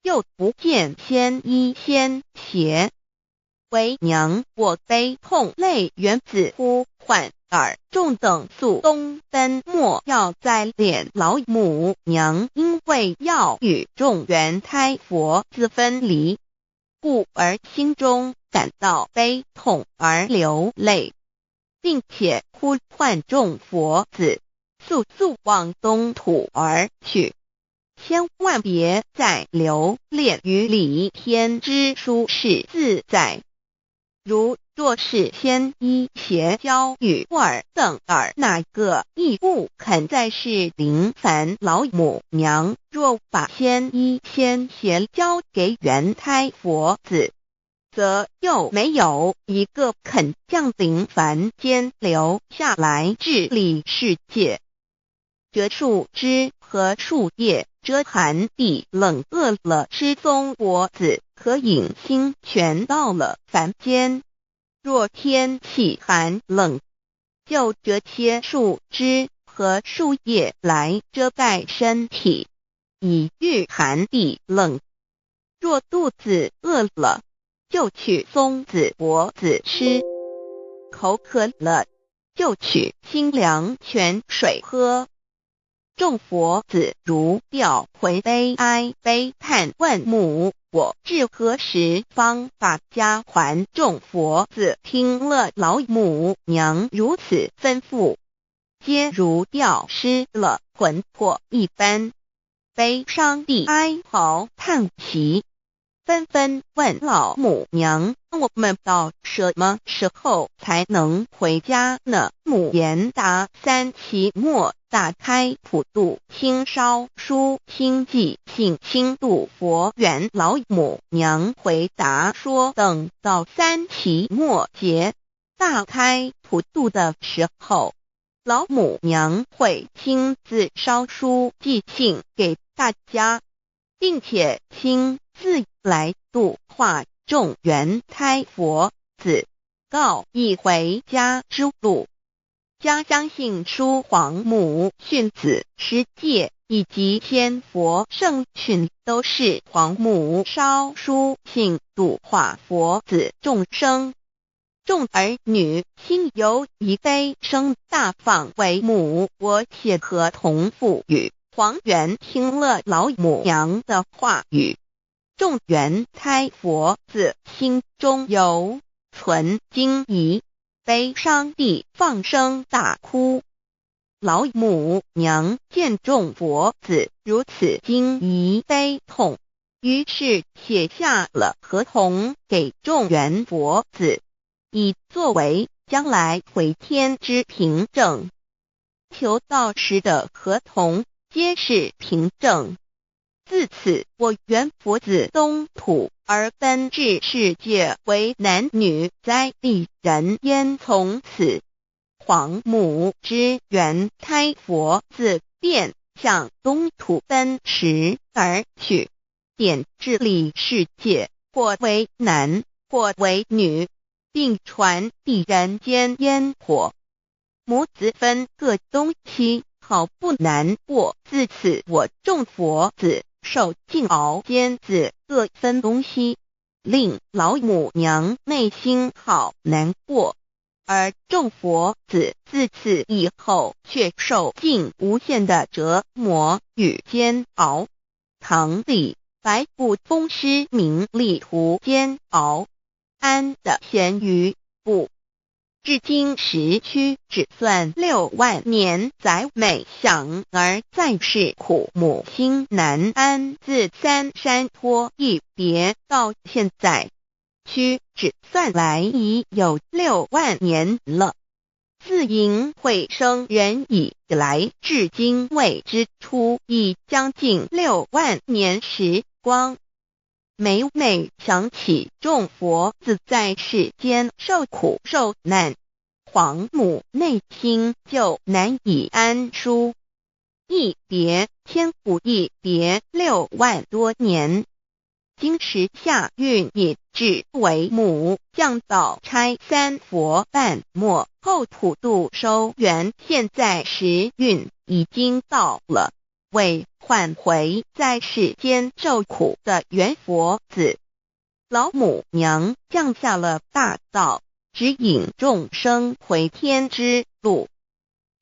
又不见仙衣仙鞋。为娘我悲痛泪源自呼唤耳众等速东奔，莫要再怜老母娘，因为要与众原胎佛子分离，故而心中感到悲痛而流泪，并且呼唤众佛子速速往东土而去，千万别再留恋于礼天之舒适自在。若是仙衣鞋交与尔等尔，哪个亦不肯再是临凡老母娘？若把仙衣仙鞋交给原胎佛子，则又没有一个肯降临凡间留下来治理世界。折树枝和树叶遮寒地冷，饿了吃松果子，可饮清泉到了凡间。若天气寒冷，就折些树枝和树叶来遮盖身体，以御寒地冷。若肚子饿了，就取松子果子吃，口渴了，就取清凉泉水喝。众佛子如调回悲哀悲叹万母我至何时方把家还？众佛子听了老母娘如此吩咐，皆如掉失了魂魄一般，悲伤地哀嚎叹息，纷纷问老母娘：我们到什么时候才能回家呢？母言答：3期末打开普度心烧书心记信心度佛缘。老母娘回答说，等到3期末节大开普度的时候，老母娘会亲自烧书寄信给大家，并且亲自来度化众缘胎佛子，告一回家之路。家相信书皇母训子师戒以及仙佛圣训都是皇母烧书信度化佛子众生。众儿女心由以悲生大放为母，我写合同赋予。皇元听了老母娘的话语，众缘胎佛子心中有存惊疑，悲伤地放声大哭。老母娘见众佛子如此惊疑悲痛，于是写下了合同给众缘佛子，以作为将来回天之凭证。求道时的合同皆是凭证。自此，我缘佛子东土而奔至世界为男女在地人焉。从此，皇母之缘胎佛子便向东土奔驰而去，点治理世界，或为男，或为女，并传递人间烟火。母子分各东西，好不难过。自此，我众佛子受尽熬煎子各分东西，令老母娘内心好难过。而众佛子自此以后却受尽无限的折磨与煎熬。唐李白骨风师名利图煎熬，安的咸鱼不。至今时区只算6万年，载每想而在世苦，母心难安。自三山托一别到现在，区只算来已有6万年了。自寅会生人以来，至今未知出，已将近6万年时光。每每想起众佛子在世间受苦受难，皇母内心就难以安舒。一别千古，一别6万多年。今时下运引至为母，降道差3佛半末后普度收圆，现在时运已经到了，为唤回在世间受苦的缘佛子。老母娘降下了大道，指引众生回天之路，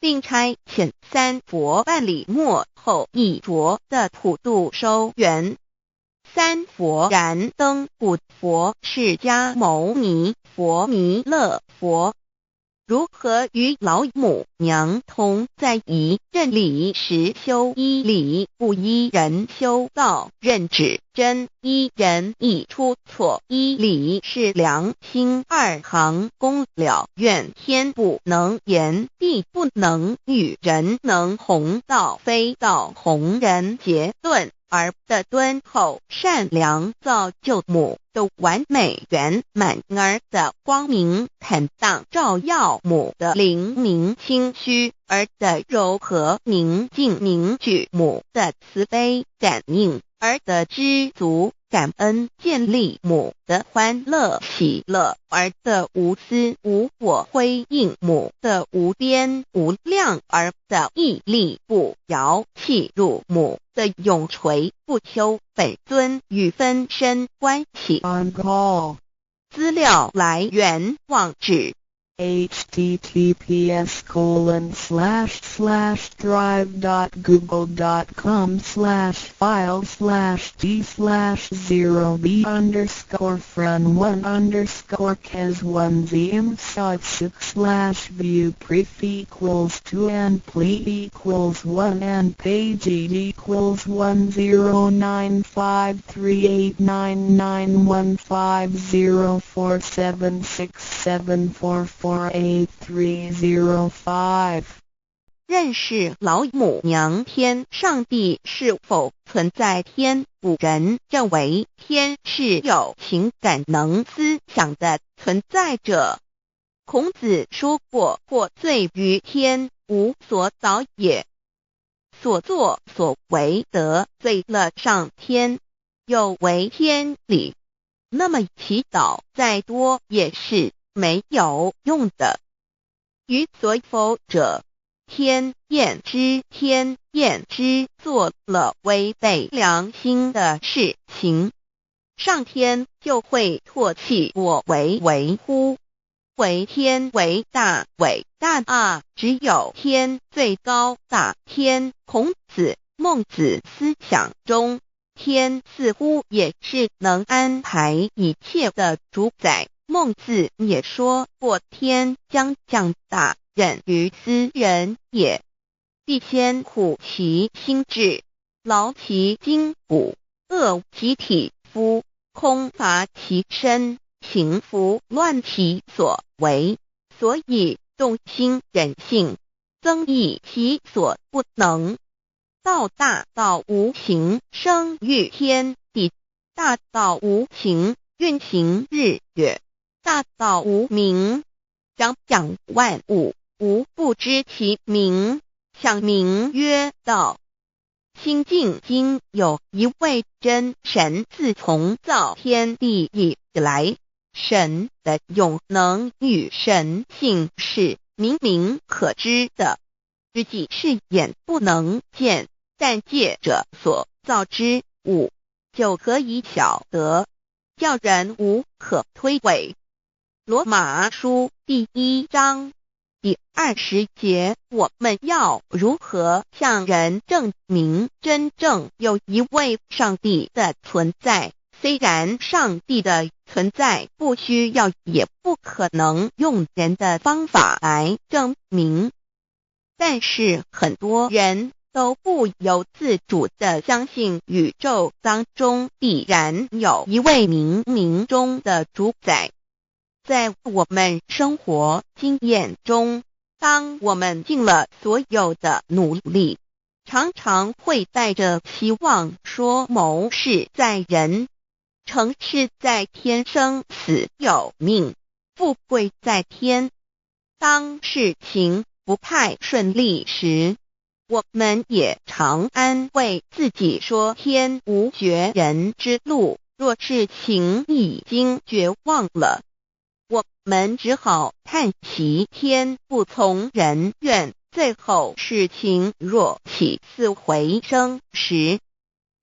并差遣3佛半里末后一着的普度收圆。3佛燃灯古佛、释迦牟尼佛、弥勒佛，如何与老母娘同在一任理时修一理，不依人修道，任指真一人一出错，一理是良心，2行功了愿，天不能言，地不能语，人能弘道，非道弘人。结论而的敦厚善良，造就母的完美圆满，儿的光明坦荡，照耀母的灵明清虚，儿的柔和宁静凝聚，母的慈悲感应，儿的知足感恩建立，母的欢乐喜乐，儿的无私无我辉映，母的无边无量，儿的屹立不摇弃入，母的永垂不朽。本尊与分身关系。On call. 资料来源网址 https://drive.google.com/files/d/0b_cas1z_imshot6/view pref equals 2 and plete equals 1 and page equals 1095389914767448305。认识老母娘天上帝是否存在。天古人认为天是有情感能思想的存在者。孔子说过，或罪于天，无所导也。所作所为得罪了上天，有违天理，那么祈祷再多也是没有用的。予所否者，天厌之，天厌之，做了违背良心的事情，上天就会唾弃我为乎。为天为大，伟大啊！只有天最高大。天，孔子、孟子思想中，天似乎也是能安排一切的主宰。孟子也说过，天将降大任于斯人也，必先苦其心志，劳其筋骨，饿其体肤，空乏其身，情服乱其所为，所以动心忍性，增益其所不能。道大道无形，生育天地；大道无情，运行日月；大道无名，掌讲万物，无不知其名，想名曰道。心经经有一位真神，自从造天地以来，神的永能与神性是明明可知的，实际是眼不能见，但借着所造之物，就可以晓得，叫人无可推诿。罗马书第1章第20节，我们要如何向人证明真正有一位上帝的存在？虽然上帝的存在不需要也不可能用人的方法来证明，但是很多人都不由自主地相信宇宙当中必然有一位冥冥中的主宰。在我们生活经验中，当我们尽了所有的努力，常常会带着希望说谋事在人，成事在天，生死有命，富贵在天。当事情不太顺利时，我们也常安慰自己说天无绝人之路，若事情已经绝望了，我们只好叹息天不从人愿。最后事情若起死回生时，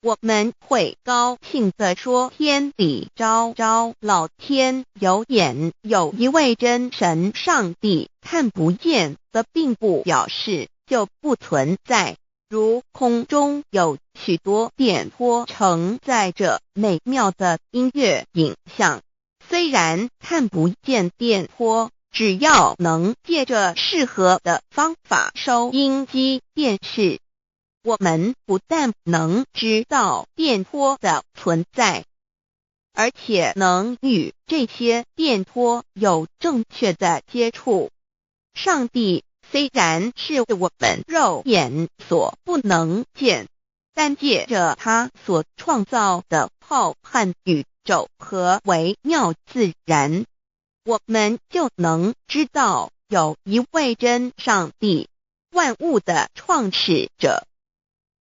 我们会高兴地说天理昭昭，老天有眼，有一位真神上帝，看不见的并不表示就不存在。如空中有许多电波承载着美妙的音乐影像，虽然看不见电波，只要能借着适合的方法收音机电视，我们不但能知道电波的存在，而且能与这些电波有正确的接触。上帝虽然是我们肉眼所不能见，但借着他所创造的浩瀚宇宙和微妙自然，我们就能知道有一位真上帝，万物的创始者，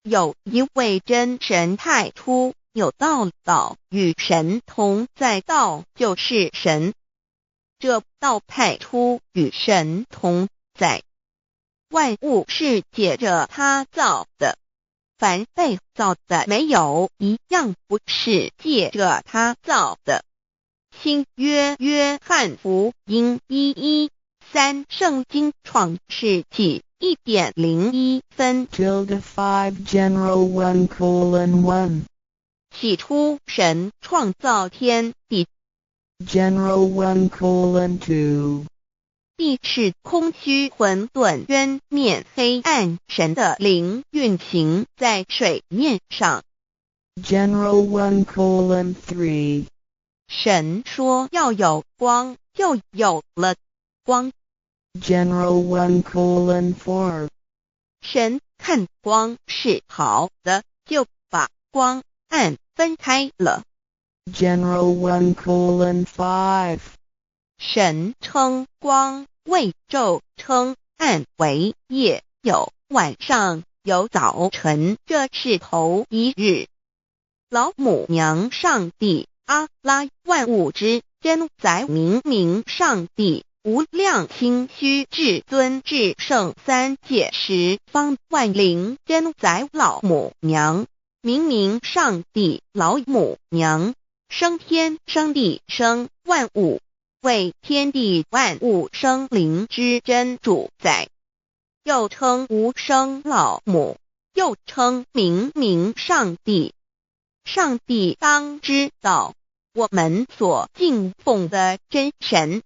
有一位真神太初有道，道与神同在，道就是神，这道太初与神同在。万物是借着他造的，凡被造的没有一样不是借着他造的。新约约翰福音11 3圣经创世纪 1.01 分 5 General 1:1 起初神创造天地， General 1:2 地是空虚混沌渊面黑暗，神的灵运行在水面上。 General 1:3 神说要有光，就有了光。 General 1:4 神看光是好的，就把光暗分开了。 General 1:5 神称光为昼，称暗为夜，有晚上，有早晨，这是头一日。老母娘上帝阿拉，万物之真宰明明上帝，无量清虚至尊至圣三界十方万灵真宰老母娘，明明上帝老母娘，生天生地生万物，为天地万物生灵之真主宰，又称无生老母，又称明明上帝。上帝当知道，我们所敬奉的真神，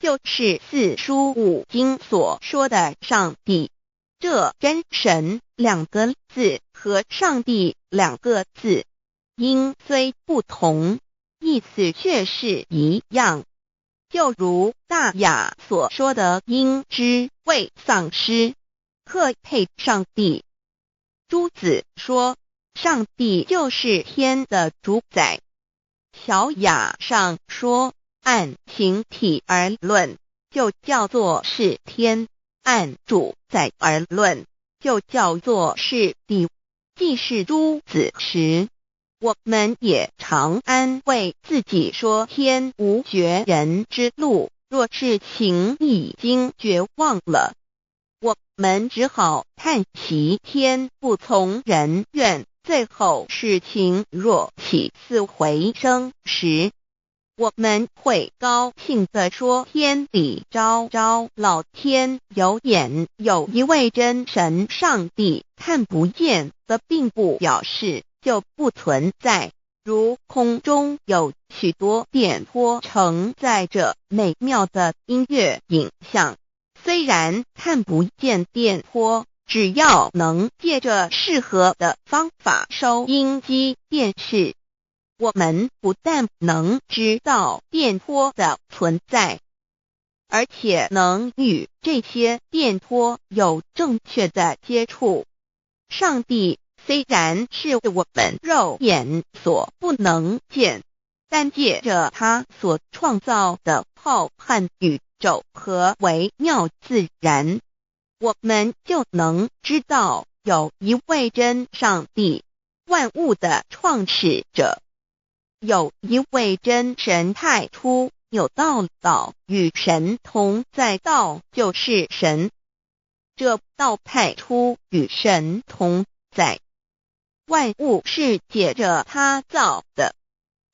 就是四书五经所说的上帝。这真神2个字和上帝2个字，音虽不同，意思却是一样。就如大雅所说的鹰之谓丧尸，克配上帝。朱子说上帝就是天的主宰。小雅上说按形体而论，就叫做是天；按主宰而论，就叫做是地。既是诸子时，我们也常安慰自己说天无绝人之路，若是情已经绝望了，我们只好叹息天不从人愿。最后事情若起死回生时，我们会高兴地说天理昭昭，老天有眼，有一位真神上帝，看不见的并不表示就不存在。如空中有许多电波承载着美妙的音乐影像，虽然看不见电波，只要能借着适合的方法收音机电视，我们不但能知道电波的存在，而且能与这些电波有正确的接触。上帝虽然是我们肉眼所不能见，但借着他所创造的浩瀚宇宙和微妙自然，我们就能知道有一位真上帝，万物的创始者，有一位真神太初有道，道与神同在，道就是神，这道太初与神同在。万物是借着他造的，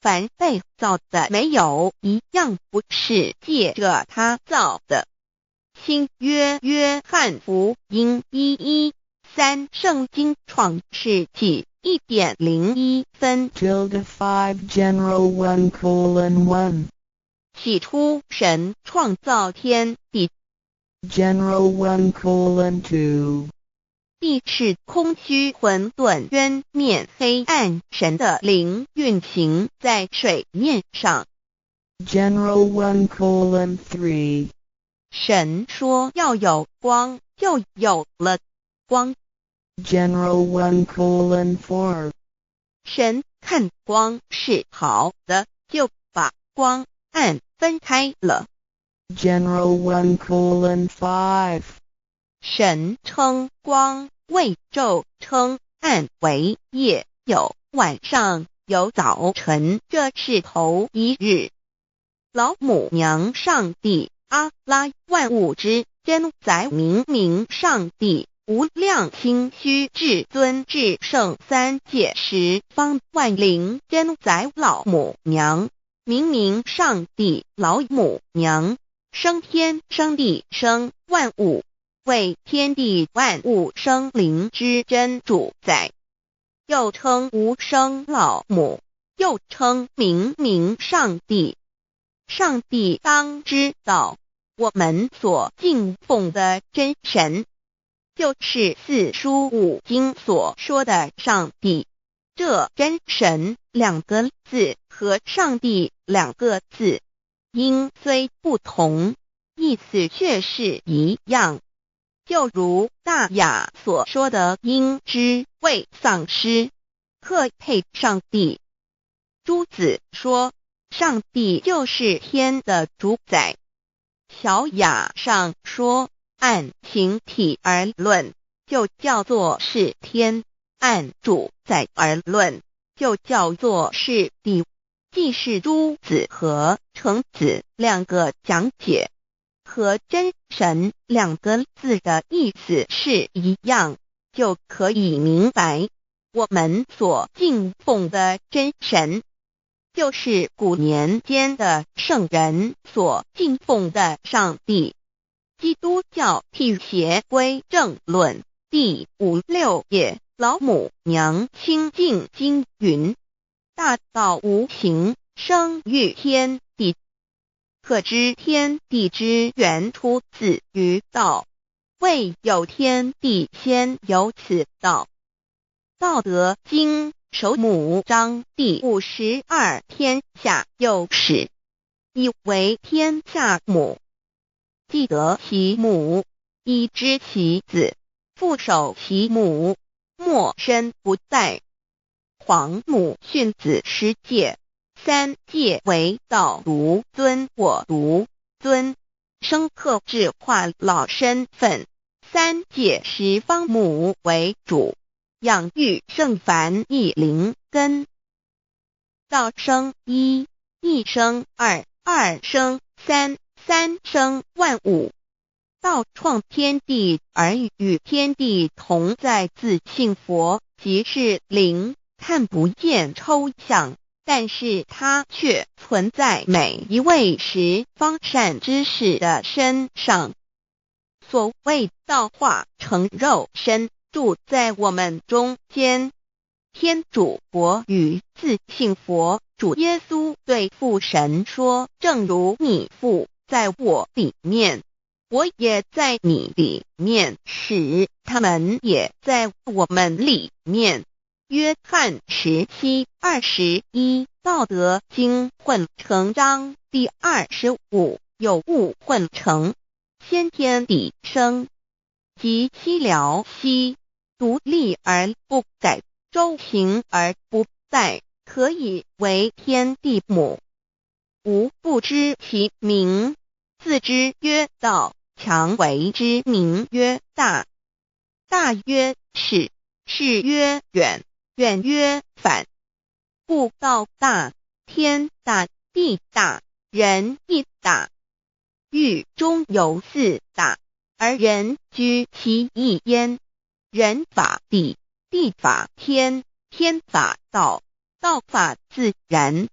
凡被造的没有一样不是借着他造的。新约约翰福音1:13圣经创世纪 1.01 分 5 General 1:1 起初神创造天地， General 1:2 地是空虚混沌渊面黑暗，神的灵运行在水面上。 General 1:3 神说要有光，就有了光。 General 1:4 神看光是好的，就把光暗分开了。 General 1:5 神称光为昼，称暗为夜，有晚上，有早晨，这是头一日。老母娘上帝阿拉，万物之真宰明明上帝，无量清虚至尊至圣三界十方万灵真宰老母娘，明明上帝老母娘，生天生地生万物，为天地万物生灵之真主宰，又称无生老母，又称明明上帝。上帝当知道，我们所敬奉的真神，就是四书五经所说的上帝。这真神2个字和上帝2个字，音虽不同，意思却是一样。就如大雅所说的鹰之谓丧尸，鹤配上帝。朱子说，上帝就是天的主宰。小雅上说，按形体而论，就叫做是天；按主宰而论，就叫做是地。既是朱子和程子2个讲解，和真神2个字的意思是一样，就可以明白，我们所敬奉的真神，就是古年间的圣人所敬奉的上帝。基督教辟邪归正论第56页，老母娘清净经云：大道无形，生育天地，可知天地之源出自于道，未有天地，先有此道。道德经首母章第52，天下有始，以为天下母。既得其母，以知其子，父守其母，莫身不殆。皇母训子10戒，3戒为道如尊我如尊，生克制化老身份。3戒十方母为主，养育圣凡一灵根。道生一，一生二，二生三，三生万物。道创天地而与天地同在，自性佛，即是灵，看不见抽象，但是它却存在每一位十方善知识的身上。所谓道化成肉身，住在我们中间。天主国与自性佛主耶稣对父神说，正如你父在我里面，我也在你里面，使他们也在我们里面。约翰17:21，道德经混成章第25，有物混成，先天地生，即西辽西，独立而不改，周行而不殆，可以为天地母。吾不知其名，自之曰道，强为之名曰大。大曰是，是曰远，远曰反。故道大，天大，地大，人亦大。狱中有4大，而人居其一焉。人法地，地法天，天法道，道法自然。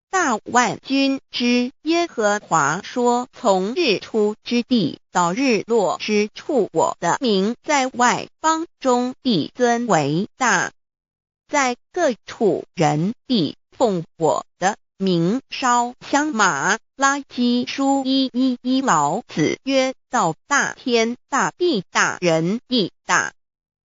大万军之耶和华说，从日出之地到日落之处，我的名在外邦中必尊为大。在各处人必奉我的名烧香马拉基书1:11，老子曰：道大，天大，地大，人亦大。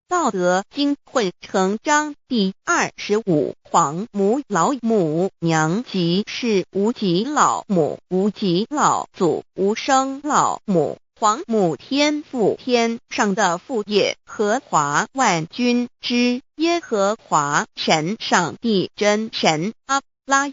道德经混成章第25，皇母老母娘即是无极老母、无极老祖、无生老母。皇母天父，天上的父耶和华万军之耶和华神，上帝真神阿拉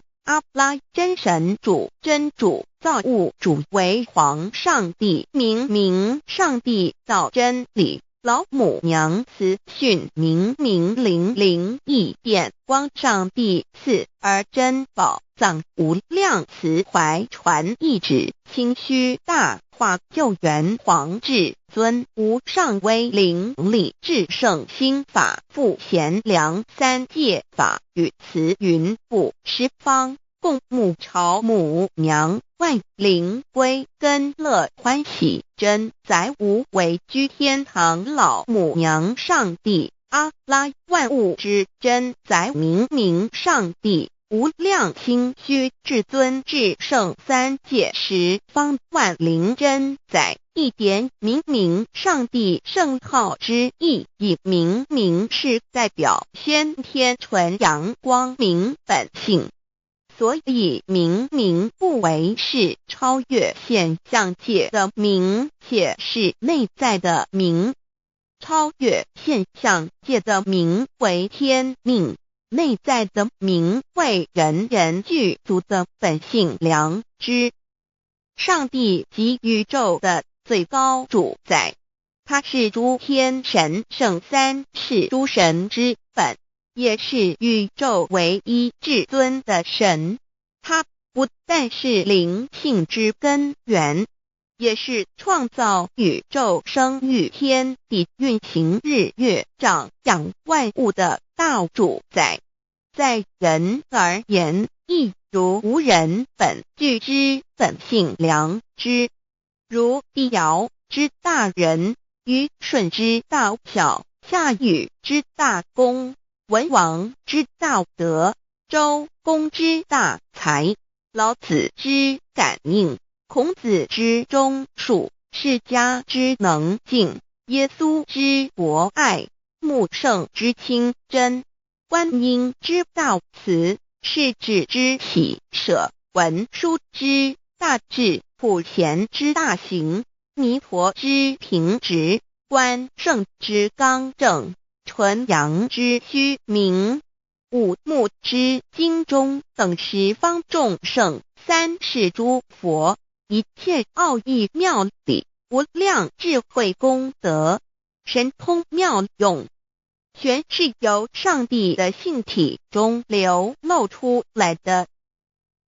真神主，真主造物主，为皇上帝，明上帝造真理。老母娘慈训明灵异变光，上帝赐而真宝藏无量，慈怀传一指，清虚大化，救援皇至尊，无上威灵力，至圣心法，复贤良3界法，与慈云布十方，共沐朝母娘万灵归根乐欢喜真载无为居天堂老母娘上帝阿拉万物之真载明明上帝无量清虚至尊至圣三界十方万灵真载一点明明上帝圣号之意，以明明是代表先天纯阳光明本性，所以明明不为是超越现象界的明，且是内在的明。超越现象界的明为天命，内在的明为人人具足的本性良知。上帝即宇宙的最高主宰，他是诸天神圣三世诸神之本，也是宇宙唯一至尊的神。他不但是灵性之根源，也是创造宇宙生育天地运行日月长养万物的大主宰。在人而言，亦如无人本具之本性良知，如帝尧之大仁，虞舜之大巧，夏禹之大功，文王之大德，周公之大才，老子之感应，孔子之忠恕，释迦之能静，耶稣之博爱，穆圣之清真，观音之大慈，世子之喜舍，文殊之大智，普贤之大行，弥陀之平直，观圣之刚正，纯阳之虚明，五目之精中等十方众圣，三世诸佛，一切奥义妙理，无量智慧功德，神通妙用，全是由上帝的性体中流露出来的。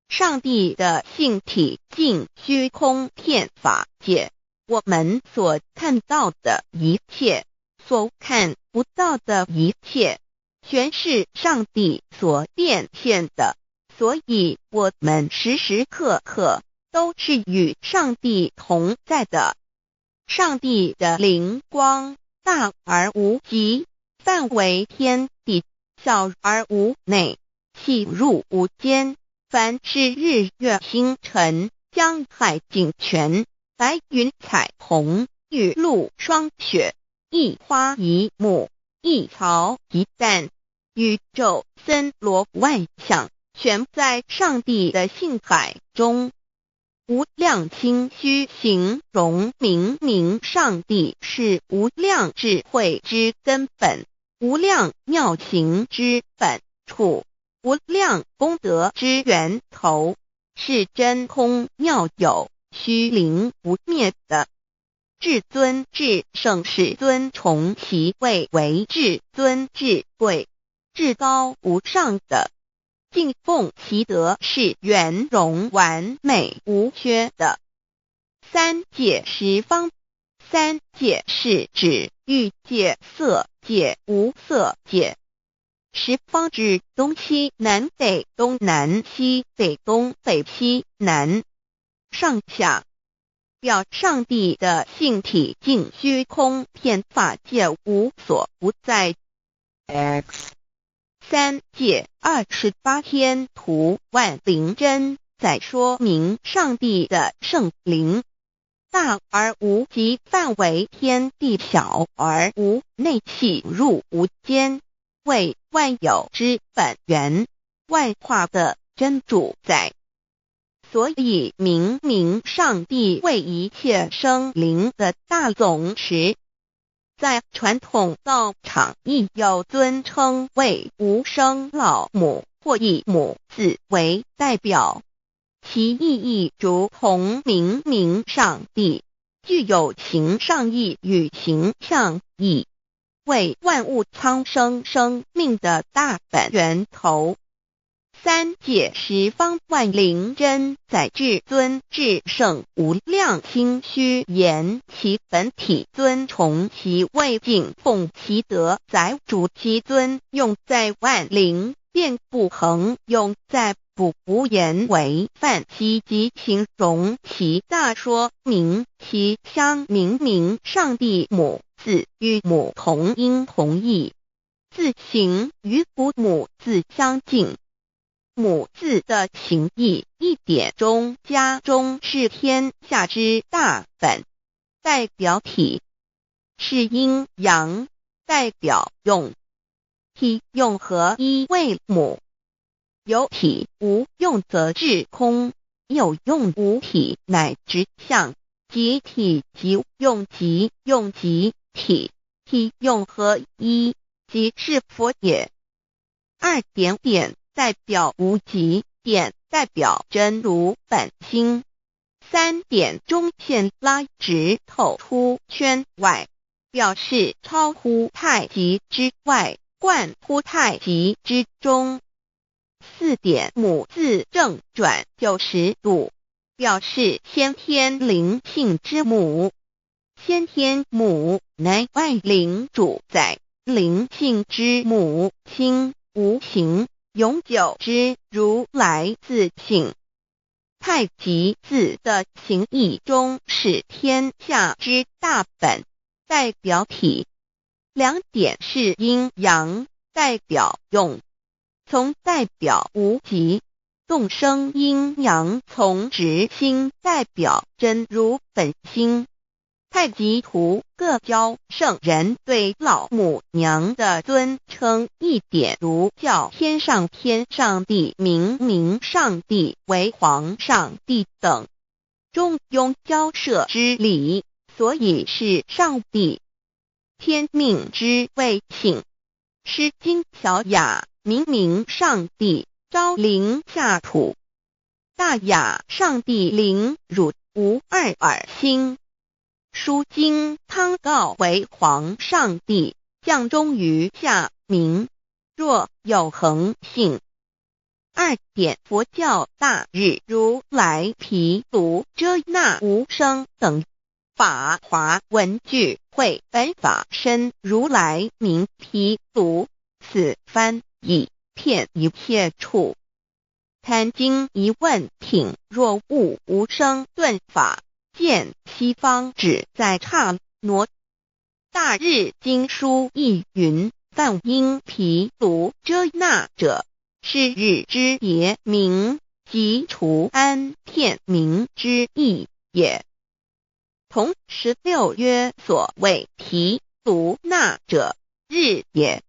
上帝的性体尽虚空遍法界，我们所看到的一切，所看不到的一切，全是上帝所变现的，所以我们时时刻刻都是与上帝同在的。上帝的灵光大而无极，范围天地，小而无内，细入无间。凡是日月星辰，江海井泉，白云彩虹，雨露霜雪，一花一木，一草一蛋，宇宙森罗万象，全在上帝的性海中。无量清虚形容明明上帝是无量智慧之根本，无量妙行之本处，无量功德之源头，是真空妙有，虚灵不灭的。至尊至圣世尊崇其位为至尊至贵，至高无上的，敬奉其德是圆融完美无缺的。三界十方，三界是指欲界、色界、无色界。十方指东西南北东南西北东北西南上下，表上帝的性体尽虚空遍法界无所不在。 X 三界28天图万灵真在说明上帝的圣灵大而无极，范围天地，小而无内，细入无间，为万有之本源，万化的真主宰。所以明明上帝为一切生灵的大总持，在传统道场亦有尊称为无生老母，或以母字为代表，其意义如同明明上帝具有形上义与形象义，为万物苍生生命的大本源头。三界十方万灵真在至尊至圣无量清虚言其本体尊崇其位，敬奉其德，载主其尊，用在万灵，便不恒用在不无言为范其及形容其大，说明其相明明上帝母字与母同音同义，字形与父母字相近。母字的形义一点中加中是天下之大本，代表体是阴阳，代表用。体用合一为母，有体无用则至空，有用无体乃直相，即体即用即用即体，体用合一即是佛也。二点点代表无极，点代表真如本心，三点中线拉直透出圈外，表示超乎太极之外，贯乎太极之中。四点母字正转90度，表示先天灵性之母。先天母乃外灵主宰，灵性之母亲无形永久之如来自性。太极字的形义中是天下之大本，代表体。两点是阴阳，代表用。从代表无极，动生阴阳从直心，代表真如本心。太极图各教圣人对老母娘的尊称，一点如叫天上帝、明上帝为皇上帝等，中庸交涉之礼，所以是上帝。天命之谓性，诗经小雅明上帝昭灵下土，大雅上帝灵汝无二耳心。书经汤告为皇上帝，降忠于下民，若有恒性。二点佛教大日如来毗卢遮那无生等法华文具会本法身如来名毗卢，此翻译遍一切处。坛经一问品，若悟无生顿法，见西方只在刹那。大日经书亦云，梵音毗卢遮那者，是日之别名，即除安片名之意也。同16曰，所谓毗卢那者，日也。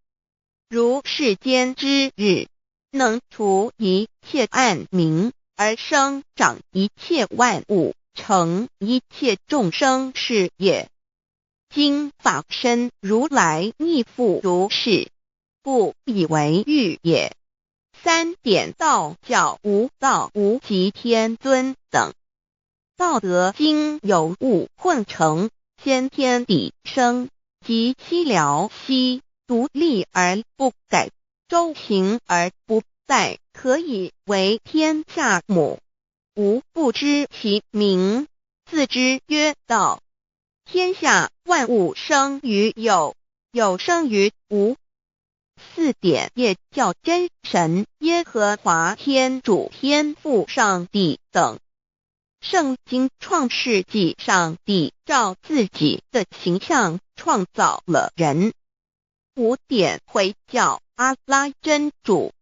如世间之日，能除一切暗明，而生长一切万物，成一切众生是也。今法身如来亦复如是，不以为喻也。三点道教无道无极天尊等。道德经有物混成，先天地生，即西辽西，独立而不改，周行而不殆，可以为天下母。吾不知其名，自之曰道。天下万物生于有，有生于无。四点业教真神耶和华天主天父上帝等。圣经创世纪，上帝照自己的形象创造了人。五点回教阿拉真主。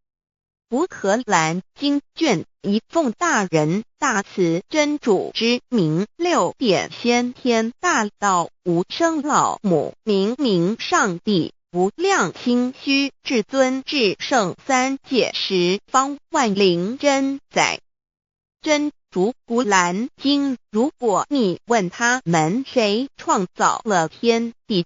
乌克兰经卷一奉大人大慈真主之名。六点先天大道无生老母明上帝无量心虚至尊至圣三界十方万灵真宰。真主古兰经，如果你问他们谁创造了天地，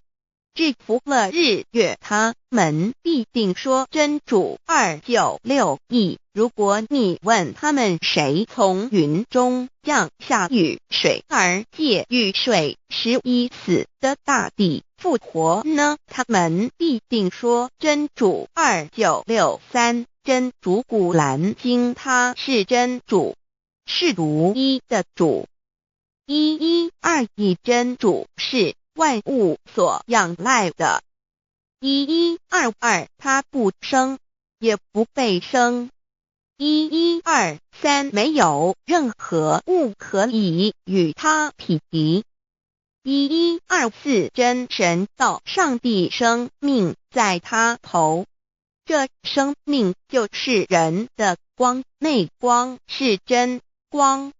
制服了日月，他们必定说真主296亿。如果你问他们谁从云中降下雨水而借雨水使已死的大地复活呢，他们必定说真主2963。真主古兰经，他是真主，是独一的主。112真主是万物所仰赖的。1122他不生，也不被生。113没有任何物可以与它匹敌。1124真神道上帝生命在他头，这生命就是人的光，内光是真光，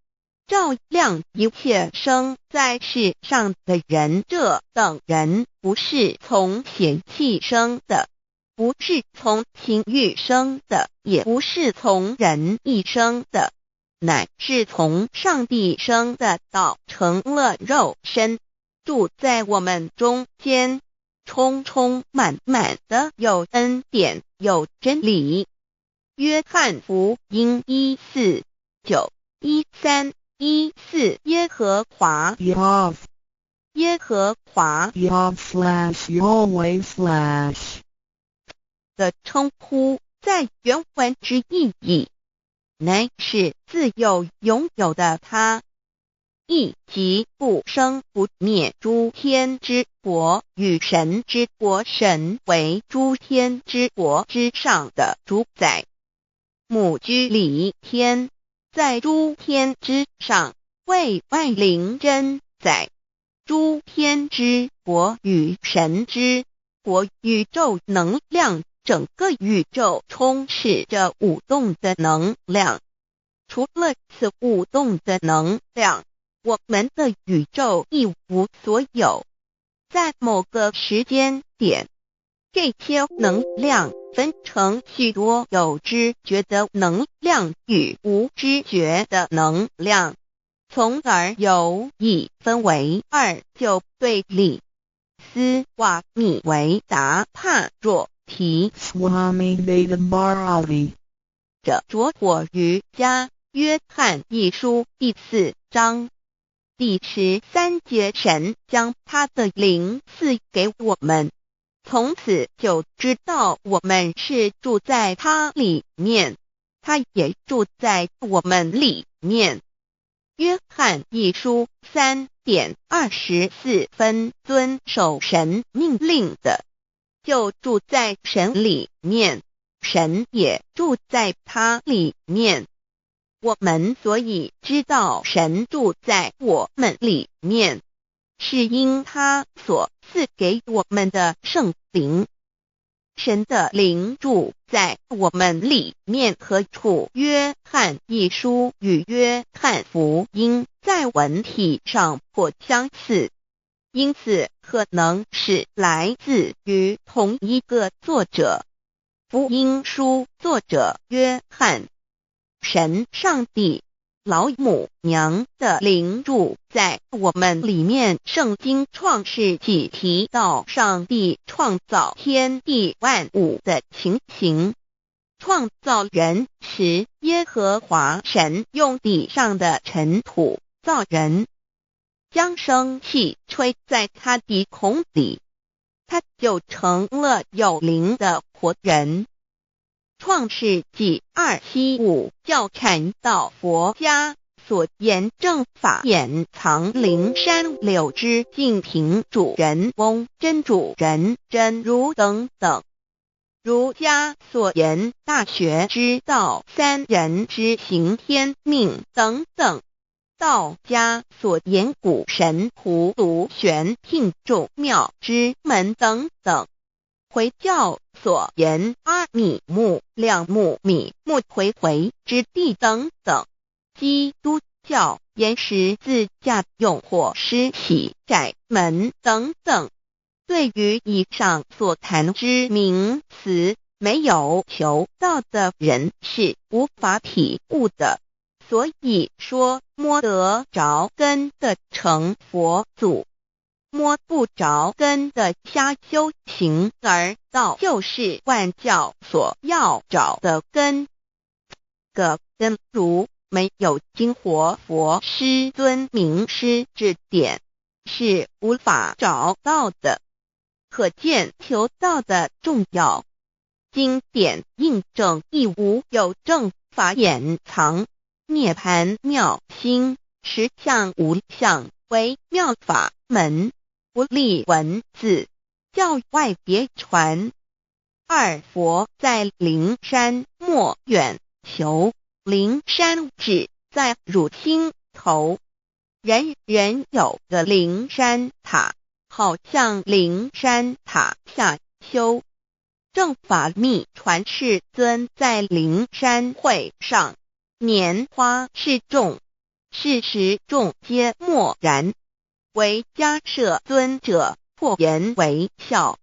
照亮一切生在世上的人。这等人不是从血气生的，不是从情欲生的，也不是从人意生的，乃是从上帝生的道成了肉身，住在我们中间，充充满满的有恩典有真理。约翰福音1491314耶和华 Yav 耶和华 Yav/Yahweh/ 的称呼，在原文之意义，乃是自有拥有的他，亦即不生不灭诸天之国与神之国，神为诸天之国之上的主宰，母居里天，在诸天之上，为万灵真宰。诸天之国与神之国，宇宙能量，整个宇宙充斥着舞动的能量。除了此舞动的能量，我们的宇宙一无所有。在某个时间点，这些能量分成许多有知觉的能量与无知觉的能量，从而有意分为二，就对立。斯瓦米维达帕若提 Swami Vedabharati 者着火于家约翰一书第4章第13节，神将他的灵赐给我们，从此就知道我们是住在他里面，他也住在我们里面。约翰一书3:24遵守神命令的，就住在神里面，神也住在他里面。我们所以知道神住在我们里面，是因他所赐给我们的圣灵。神的灵住在我们里面，何处？约翰一书与约翰福音在文体上颇相似，因此可能是来自于同一个作者。福音书作者约翰，神上帝老母娘的灵住在我们里面。圣经创世纪提到上帝创造天地万物的情形，创造人时，耶和华神用地上的尘土造人，将生气吹在他鼻孔里，他就成了有灵的活人。创世纪2:75教阐到佛家所言正法掩藏灵山柳枝净瓶主人翁真主人真如等等。儒家所言大学之道三人之行天命等等。道家所言古神荼毒玄牝众妙之门等等。回教所言阿米木、亮木、米木回回之地等等。基督教言十字架、用火施洗、窄门等等。对于以上所谈之名词，没有求道的人是无法体悟的。所以说摸得着根的成佛祖，摸不着根的瞎修行，而道就是万教所要找的根。个根如没有经活佛师尊名师指点，是无法找到的。可见求道的重要。经典印证亦无有正法掩藏，涅盘妙心，实相无相，为妙法门，不立文字，教外别传。二佛在灵山莫远，求，灵山只在汝心头。人人有个灵山塔，好像灵山塔下修。正法密传世尊在灵山会上，拈花示众，是时众皆默然，唯迦摄尊者破颜为笑。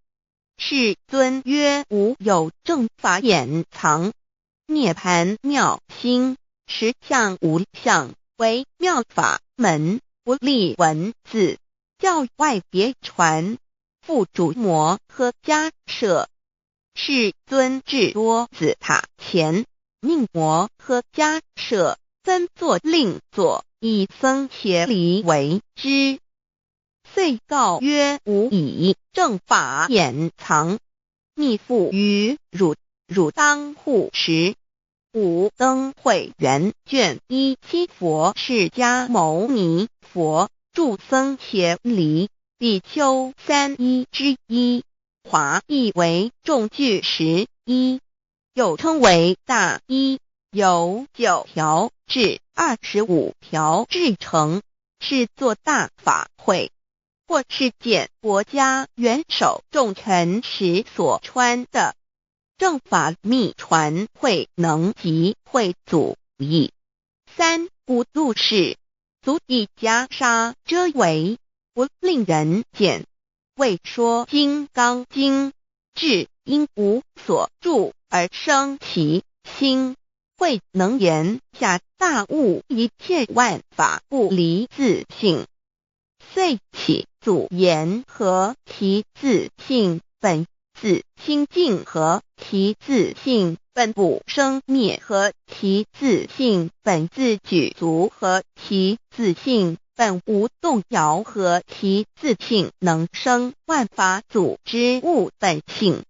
世尊曰：吾有正法掩藏，涅盘妙心，实相无相，为妙法门，不立文字，教外别传，复主摩诃迦摄。世尊至多子塔前，命摩诃迦摄分作令作，以僧伽梨为之。遂告曰：吾以正法掩藏，密付于汝，汝当护持。五灯会元卷17佛释迦牟尼佛著僧伽梨比丘31之一，华译为众句11，又称为大一，由9条至25条制成，是作大法会，或是见国家元首重臣时所穿的。正法密传会能及会祖义。三无度世，足以袈裟遮为，不令人见。为说金刚经，至因无所住而生其心，会能言下大悟一切万法不离自性。遂起祖言和其自性本自清净和其自性本不生灭和其自性本自具足和其自性本无动摇和其自性能生万法组之物本性。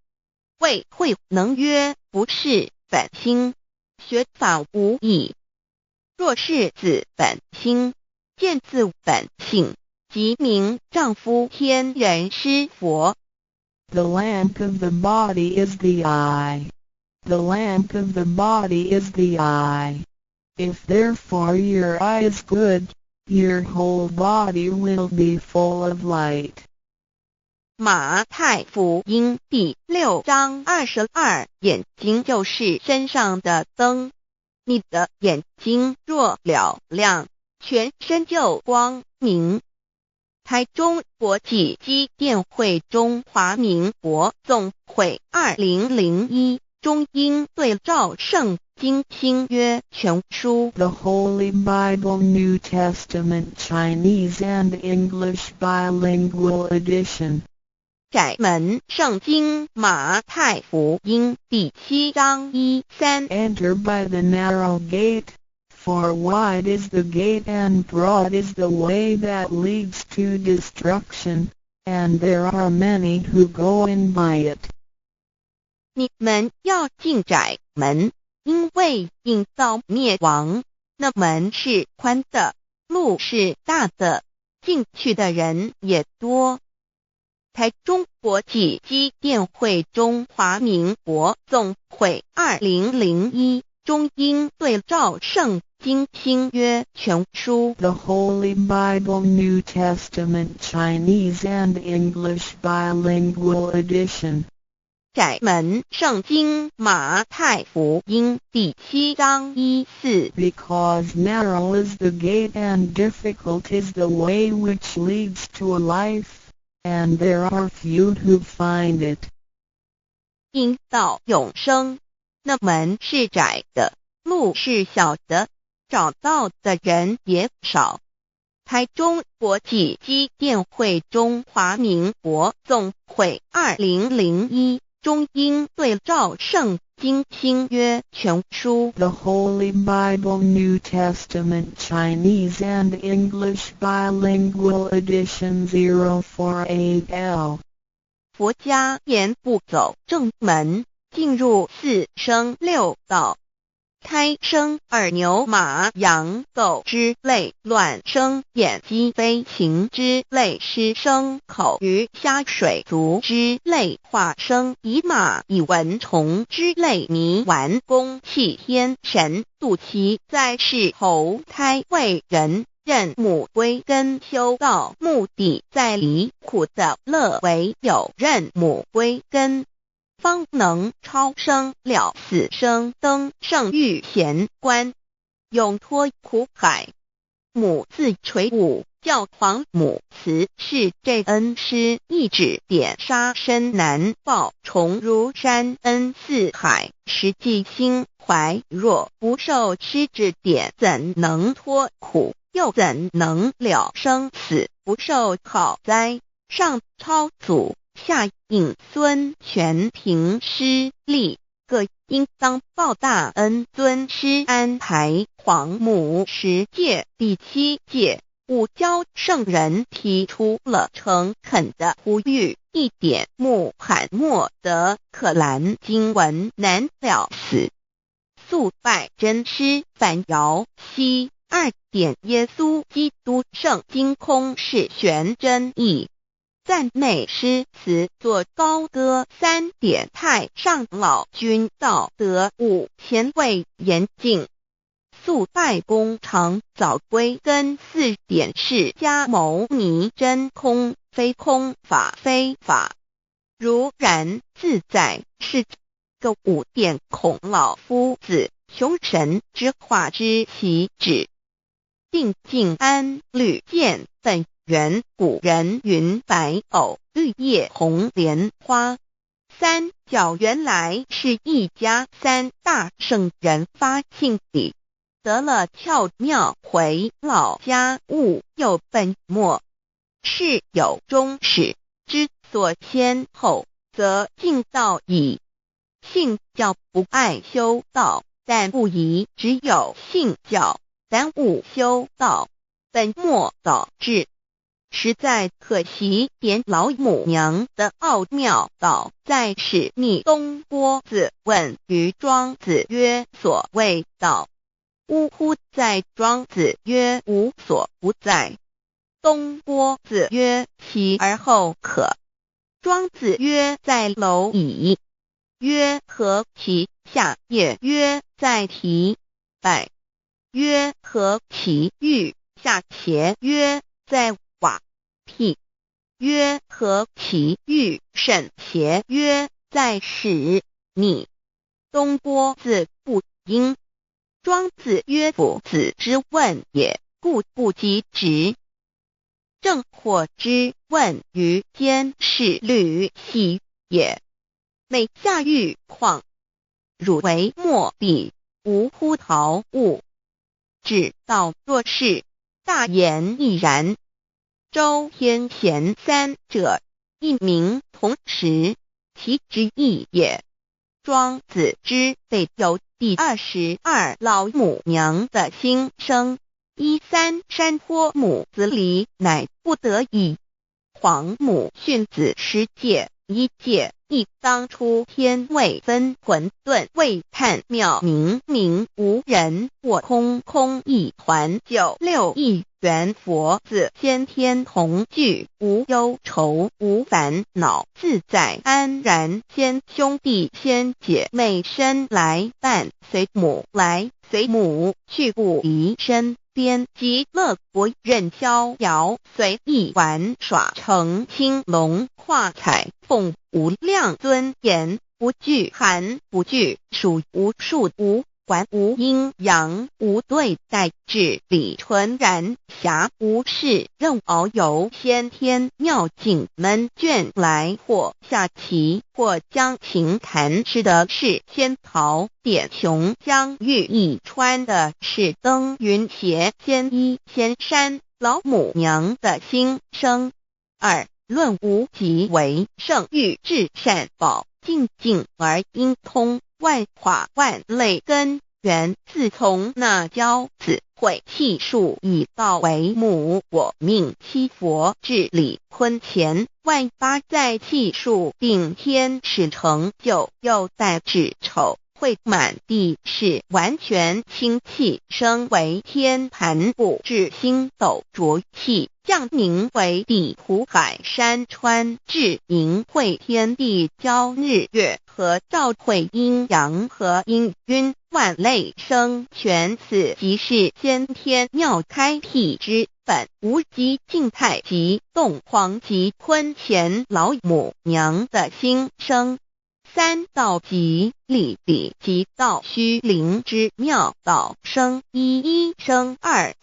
谓会能曰：不是本心，学法无益。若是自本心，见自本性，即名丈夫天人师佛。The lamp of the body is the eye. The lamp of the body is the eye. If therefore your eye is good, your whole body will be full of light. 马太福音第6章22，眼睛就是身上的灯。你的眼睛若了亮，全身就光明。台中国际机电会中华民国总会2001中英对照圣经新约全书 The Holy Bible New Testament Chinese and English Bilingual Edition. 窄门圣经马太福音第7章1-3 Enter by the narrow gate, for wide is the gate and broad is the way that leads to destruction, and there are many who go in by it. 你们要进窄门，因为引到灭亡。那门是宽的，路是大的，进去的人也多。台中国际机电会中华民国总会2001中英对照圣经新约全书 The Holy Bible New Testament Chinese and English Bilingual Edition. 窄门圣经马太福音第7章1-4 Because narrow is the gate and difficult is the way which leads to life, and there are few who find it. 因到永生，那门是窄的，路是小的，找到的人也少。台中国际机电会中华民国总会2001中英对照圣经新约全书 The Holy Bible New Testament Chinese and English Bilingual Edition 048L. 佛家言不走正门，进入四生六道。胎生二牛马羊狗之类，卵生眼鸡飞禽之类，湿生口鱼虾水族之类，化生以马以蚊虫之类，泥丸公气天神度其在世投胎为人，任母归根修道，目的在离苦的乐，唯有任母归根，方能超生了死生，登圣域贤官，永脱苦海。母自垂武，教皇母慈是这恩师，一指点杀身难报，重如山恩似海，实际心怀若不受师指点，怎能脱苦？又怎能了生死？不受好哉！上超祖，下应孙权，凭师力，各应当报大恩。尊师安排，皇母十诫第7诫，五教圣人提出了诚恳的呼吁，一点穆罕默德可兰经文难了死，素拜真师反尧西。2点耶稣基督圣经空是玄真义，赞美诗词作高歌。3点太上老君道德。5前卫严谨，素拜公常早归根。4点释迦牟尼真空非空，法非法，如然自在是个。5点孔老夫子雄神之化之其旨，定静安律见本源。古人云白藕绿叶红莲花。3角原来是一家3大圣人发庆礼，得了巧妙，回老家务又本末，是有终始，之所先后，则敬道矣。信教不爱修道，但不宜只有信教，耽误修道，本末倒置，实在可惜。点老母娘的奥妙道在使逆东郭子问于庄子曰：所谓道，呜呼！在庄子曰：无所不在。东郭子曰：其而后可？庄子曰：在蝼蚁。曰：何其下也？曰：在蹄。百。曰：何其欲下且？曰：在瓦辟。曰：何其欲甚且？曰：在使逆。东郭子不应。庄子曰：夫子之问也，故不及直。正或之问于监视律兮也。每下狱况，汝为莫必，无乎陶物。指道若是，大言亦然。周天贤3者，一名同时，其之义也。庄子之备有第22老母娘的心声。3山坡母子礼，乃不得已。皇母训子10诫，1诫亦当初天未分，混沌未探，妙明明无人，我空空一团。9六一元佛子，先天同具，无忧愁无烦恼，自在安然。先兄弟先姐妹生来伴，随母来随母去，不离身边。极乐国任逍遥，随意玩耍，成青龙画彩凤，无量尊严，不惧寒不惧暑，无数无管，无阴阳，无对待，至理纯然，暇无事任遨游。先天妙境门卷来，或下棋，或将琴弹，吃的是仙桃，点琼将玉一穿的是登云鞋。仙衣仙山，老母娘的心声。2论无极为圣域，至善宝，静静而应通，万法万类根源。自从那骄子会气数以道为母，我命七佛治理坤乾，万八在气数并天使成就，又待至丑会满地是完全清气，升为天盘部，至星斗浊气，降凝为地土海山川，至明会天地交日月和照会阴阳和阴晕，万类生全，此即是先天妙开辟之本，无极静态及动黄及坤乾老母娘的心生。三道即理及道虚灵之妙道生一生二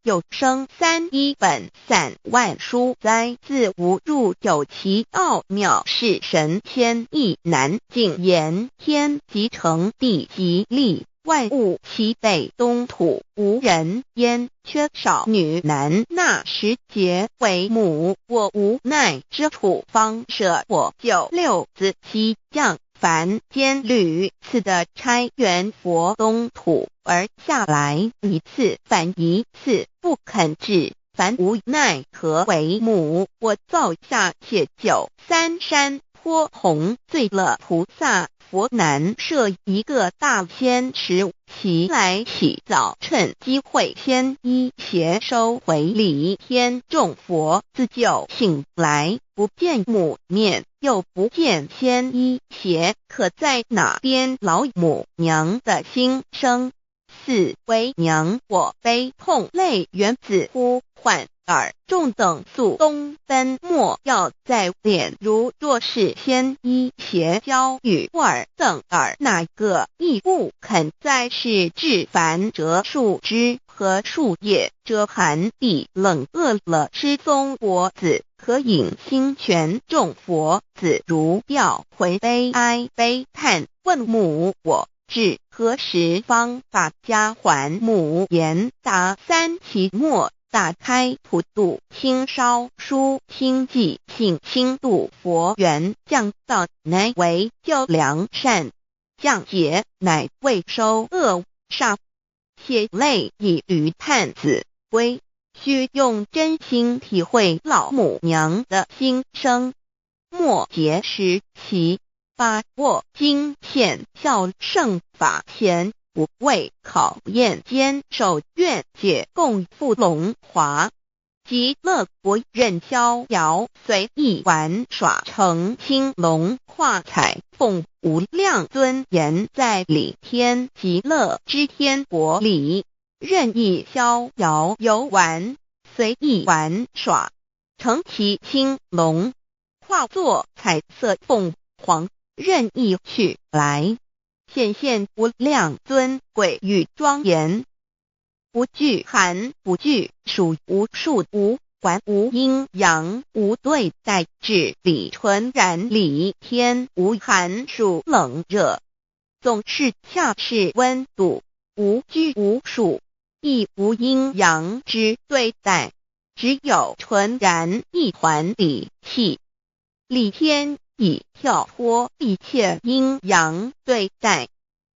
又生三，一本散万殊哉，自无入有其奥妙，是神天意难尽言。天即成地即立，万物其北东土，无人焉，缺少女男，纳十节为母。我无奈之处，方舍我九六子七将凡间屡次的差援佛东土，而下来一次反一次，不肯治，凡无奈何为母。我造下且九三山颇弘罪了菩萨，佛南设一个大仙池，其来洗澡，趁机会先一邪收回礼天众佛，自救醒来，不见母面，又不见先一邪，可在哪边老母娘的心生？四为娘我悲痛泪源自呼唤耳众等速东奔，莫要在脸，如若是先一邪教与尔等耳，哪个亦不肯在世至凡折树枝和树叶，遮寒地冷饿了失踪国子，可引心泉众佛子如调回悲哀悲叹，问母我至何时方把家还母？言答三期末，打开普度清烧书清寂性清度佛缘，降道乃为救良善，降劫乃为收恶煞，血泪以于叹子归，须用真心体会老母娘的心声，莫结识其把握经现效圣法前，不为考验坚守愿解共赴龙华，极乐国任逍遥随意玩耍，成青龙化彩凤，无量尊严在里天极乐之天国里，任意逍遥游玩，随意玩耍，成其青龙，化作彩色凤凰，任意去来，显现无量尊贵与庄严，不惧寒，不惧暑，无数无管，无阴阳，无对待，至理纯然理天，无寒暑冷热，总是恰是温度，无拘无束，亦无阴阳之对待，只有纯然一团理气。理天以跳脱一切阴阳对待，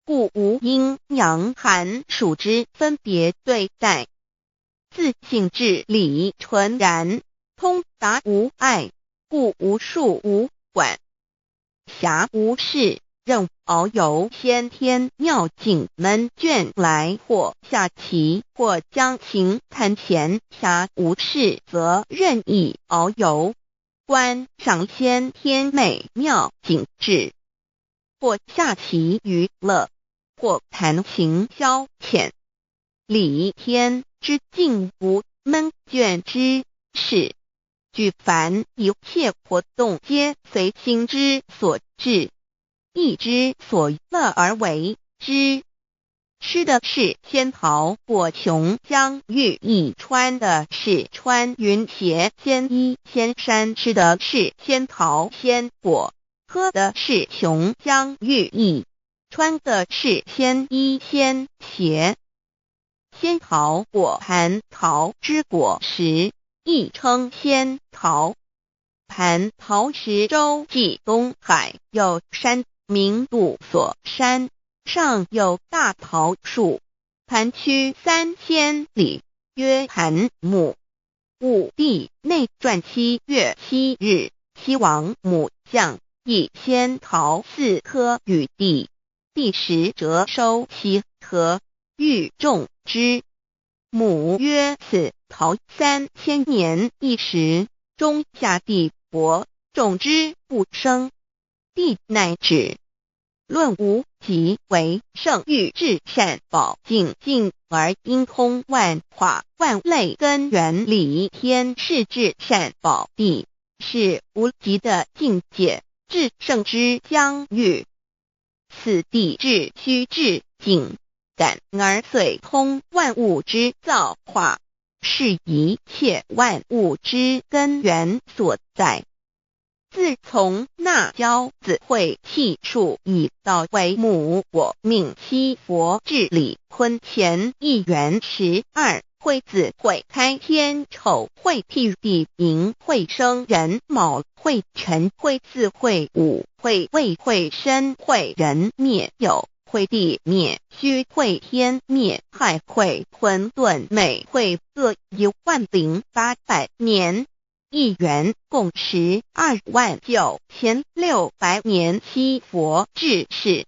故无阴阳寒暑之分别对待，自性至理纯然，通达无碍，故无束无管，暇无事，任遨游先天妙境门卷来，或下棋，或将琴弹弦，暇无事则任意遨游，观赏先天美妙景致，或下棋娱乐，或弹琴消遣。理天之境无闷倦之事，举凡一切活动皆随心之所至，意之所乐而为之。吃的是仙桃果琼浆玉液，穿的是穿云鞋仙衣仙衫，吃的是仙桃仙果，喝的是琼浆玉液，穿的是仙衣仙鞋。仙桃果蟠桃之果实，亦称仙桃。蟠桃实洲际东海有山，名度所山，上有大桃树，盘曲3000里，曰盘木。武帝内传7月7日，西王母降，以仙桃4颗与帝，第10折收其禾，欲种之。母曰：此陶3000年一时，中夏地薄，种之不生。帝乃止。论无极为圣域至善宝净尽而应通万化万类根源理天是至善宝地，是无极的境界，至圣之疆域。此地至虚至静，感而遂通万物之造化，是一切万物之根源所在。自从那骄子会气数以道为母，我命西佛治理坤乾一元12会子会开天丑会替地寅会生人卯会辰会巳会午会未会申会人灭酉会地灭戌会天灭亥会混沌每会各10800年。一元共129600年。西佛治世。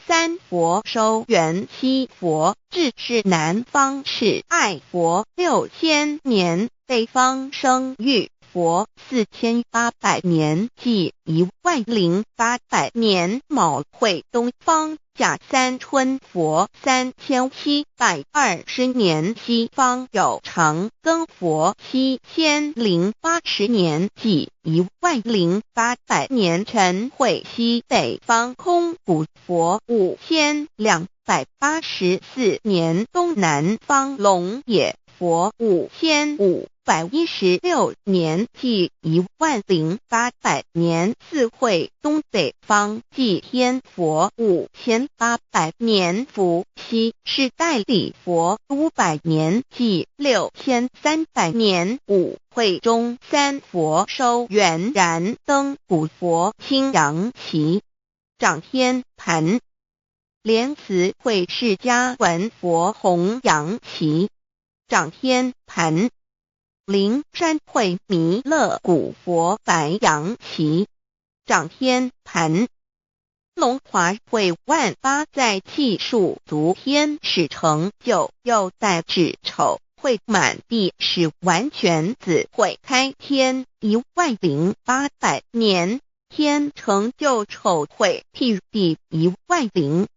三佛收元西佛治世，南方是爱佛6000年，北方生玉佛4800年，即10800年。卯会东方甲三春佛3720年，西方有长庚佛7080年，即10800年。辰会西北方空谷佛5284年，东南方龙野佛5516年，即10800年。四会东北方祭天佛5800年，伏羲是代理佛500年，即6300年。五会中三佛收元燃灯古佛青阳旗，掌天盘。莲慈会释迦文佛红阳旗，掌天盘。灵山会弥勒古佛白阳旗，掌天盘。龙华会万八在气数足天使成就，又代指丑会满地是完全子会开天10800年，天成就丑会替地10800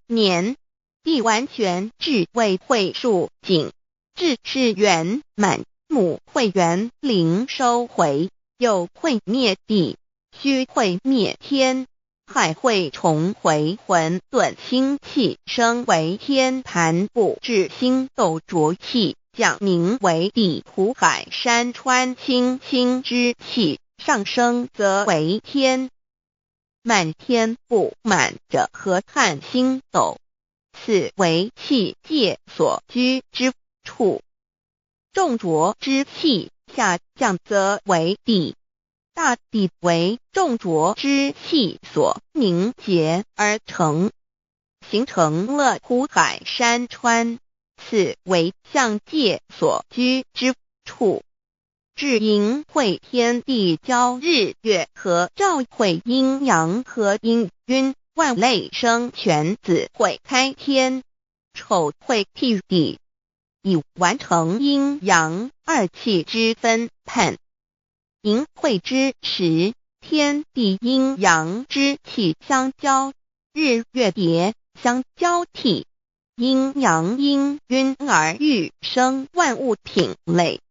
年，地完全至为会数尽，至是圆满。母会元灵收回，又会灭地，戌会灭天，亥会重回混沌星气，生为天盘部，至星斗浊气，降名为地土海山川清清之气，上升则为天。满天不满者河汉星斗，此为气界所居之处。重浊之气下降则为地，大地为重浊之气所凝结而成，形成了土海山川，此为象界所居之处。至寅会天地交日月和照会阴阳和阴晕，万类生全子会开天，丑会替地，以完成阴阳二气之分判。寅会之时，天地阴阳之气相交，日月叠相交替，阴阳阴晕而育生万物品类。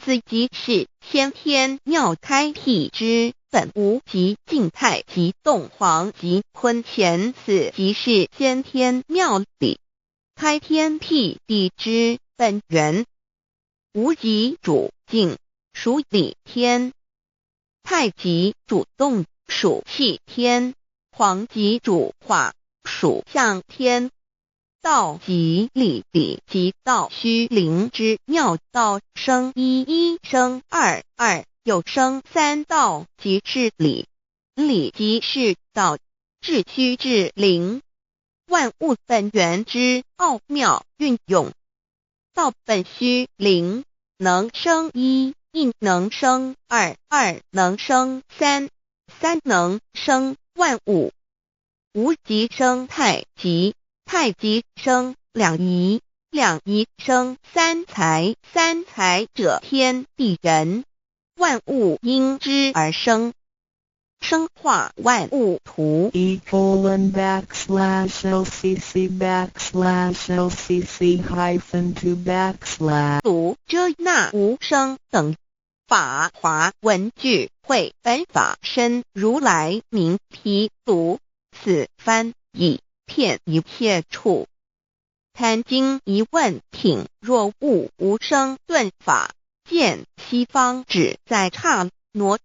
此即是先天妙开辟之本无极静态及动黄及坤乾，此即是先天妙理开天辟地之本源。无极主静，属理天；太极主动，属气天；黄极主化，属象天。道即理，理即道虚灵之妙道，生一一，生二二，又生三道，即是理。理即是道，至虚至灵，万物本源之奥妙运用。道本虚灵，能生一，一能生二，二能生三，三能生万物。无极生太极，太极生两仪，两仪生三才，三才者天地人，万物因之而生，生化万物图。://LCC_LCC_2 图遮那无生等。法华文具会本法身如来名毗卢，此翻以骗一切处。贪经一问挺，若悟无生顿法，见西方只在刹那。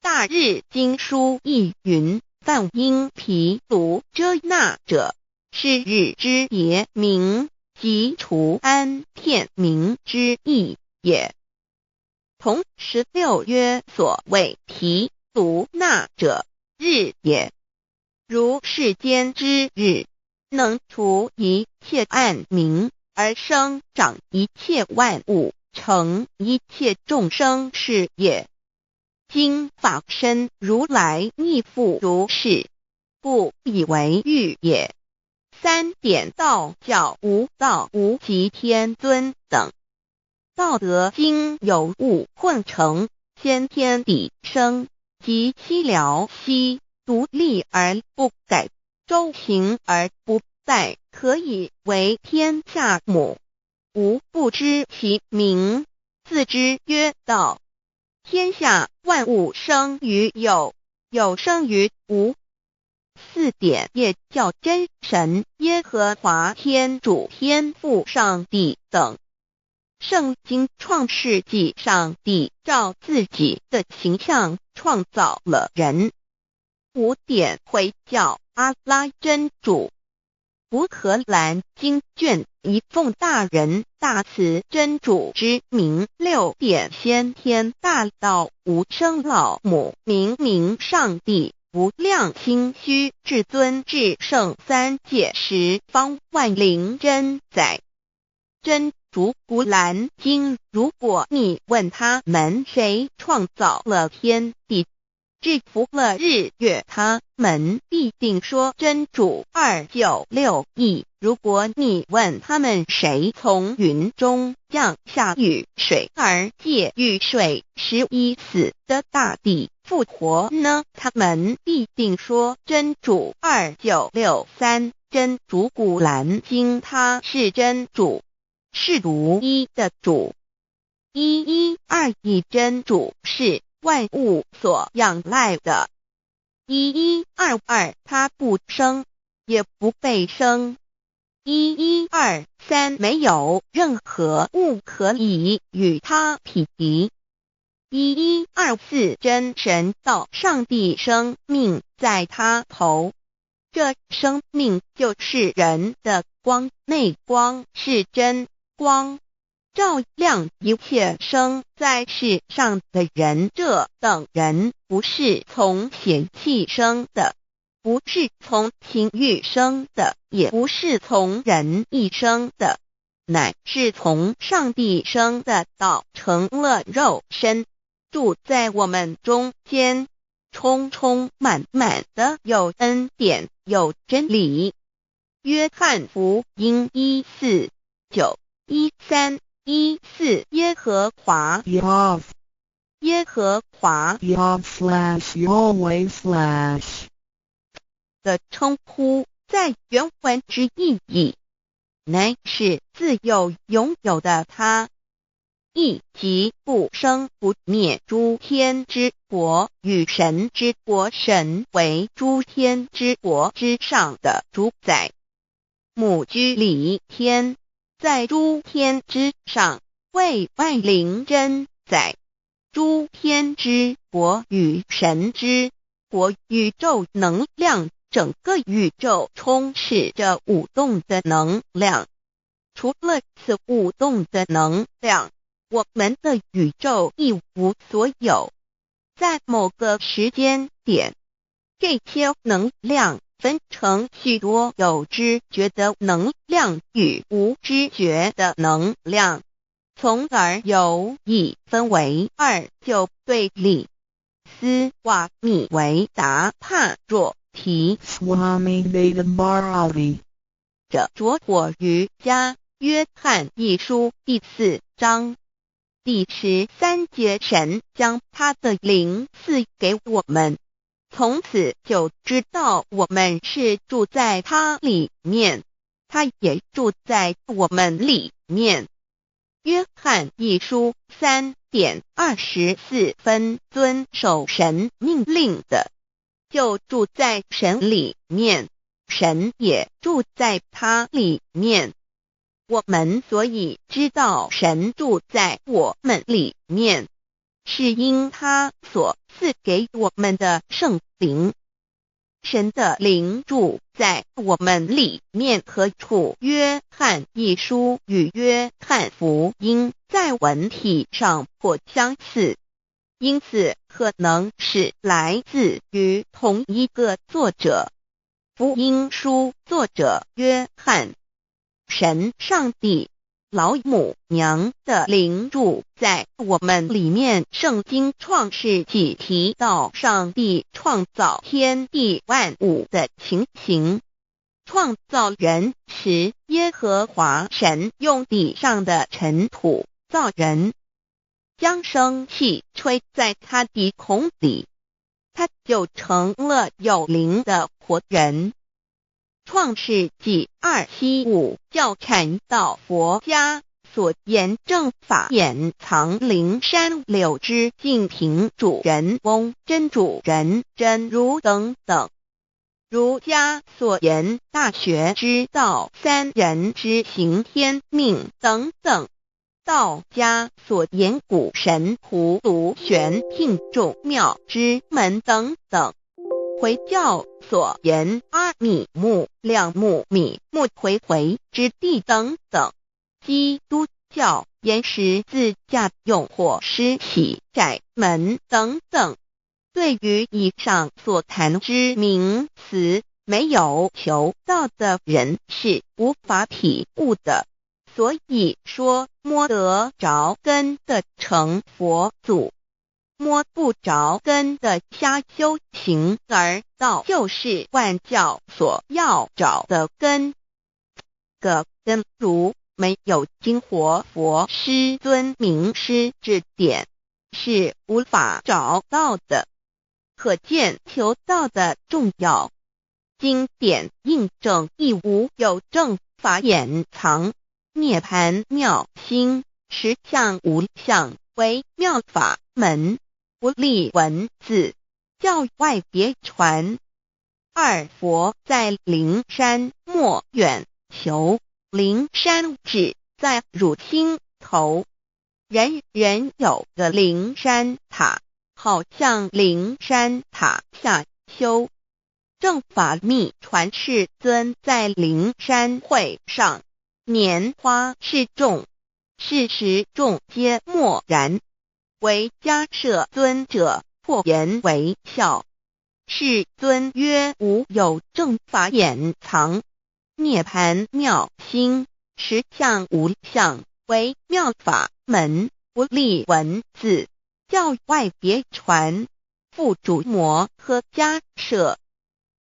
大日经书亦云，梵音毗卢遮那者，是日之别名，即除安片名之意也。同16曰，所谓毗卢那者，日也。如世间之日，能除一切暗明，而生长一切万物，成一切众生是也。今法身如来亦复如是，故以为喻也。三点道教无道无极天尊等。道德经有物混成，先天地生，即悉了悉，独立而不改，周行而不殆，可以为天下母。吾不知其名，自之曰道。天下万物生于有，有生于无。四点业教真神耶和华天主天父上帝等。圣经创世纪，上帝照自己的形象创造了人。五点回教阿拉真主。乌克兰经卷一奉大人大慈真主之名。六点先天大道无生老母明明上帝无量心虚至尊至圣三界十方万灵真载。真主古兰经，如果你问他们谁创造了天地，制服了日月，他们必定说真主296亿。如果你问他们谁从云中降下雨水而借雨水使已死的大地复活呢，他们必定说真主2963。真主古兰经，他是真主，是独一的主。112真主是万物所仰赖的。1122他不生，也不被生。1123没有任何物可以与他匹敌。1124真神道上帝生命在他头，这生命就是人的光，内光是真光，照亮一切生在世上的人。这等人不是从血气生的，不是从情欲生的，也不是从人意生的，乃是从上帝生的道成了肉身，住在我们中间，充充满满的有恩典有真理。约翰福音1491314耶和华耶和华的称呼，在原文之意义，乃是自有拥有的他，亦即不生不灭诸天之国与神之国，神为诸天之国之上的主宰，母居里天，在诸天之上，为万灵真载。诸天之国与神之国，宇宙能量，整个宇宙充斥着舞动的能量。除了此舞动的能量，我们的宇宙一无所有。在某个时间点，这些能量分成许多有知觉的能量与无知觉的能量，从而由一分为二，就对立。斯瓦米维达帕若题 Swami Vedabharati 者着火于家约翰一书第4章第13节，神将他的灵赐给我们，从此就知道我们是住在他里面，他也住在我们里面。约翰一书3:24，遵守神命令的，就住在神里面，神也住在他里面。我们所以知道神住在我们里面，是因他所赐给我们的圣灵。神的灵住在我们里面何处？约翰一书与约翰福音在文体上颇相似，因此可能是来自于同一个作者。福音书作者约翰，神上帝老母娘的灵住在我们里面。圣经创世纪提到上帝创造天地万物的情形，创造人时，耶和华神用地上的尘土造人，将生气吹在他鼻孔里，他就成了有灵的活人。创世纪2:7-5教看到佛家所言正法掩藏灵山柳之净瓶主人翁真主人真如等等。儒家所言大学之道三人之行天命等等。道家所言古神葫芦玄牝众妙之门等等。回教所言阿米木亮木米木回回之地等等。基督教言十字架用火施洗窄门等等。对于以上所谈之名词，没有求道的人是无法体悟的。所以说摸得着根的成佛祖，摸不着根的瞎修行，而道就是万教所要找的根。个根如没有经活佛师尊名师指点，是无法找到的。可见求道的重要。经典印证亦无有正法掩藏，涅盘妙心，实相无相，为妙法门，不立文字，教外别传。二佛在灵山莫远求，灵山只在汝心头。人人有个灵山塔，好像灵山塔下修。正法密传世尊在灵山会上，拈花示众，是时众皆默然，唯迦摄尊者破颜为笑。世尊曰：无有正法掩藏，涅盘妙心，实相无相，为妙法门，不立文字，教外别传。复主摩诃迦摄。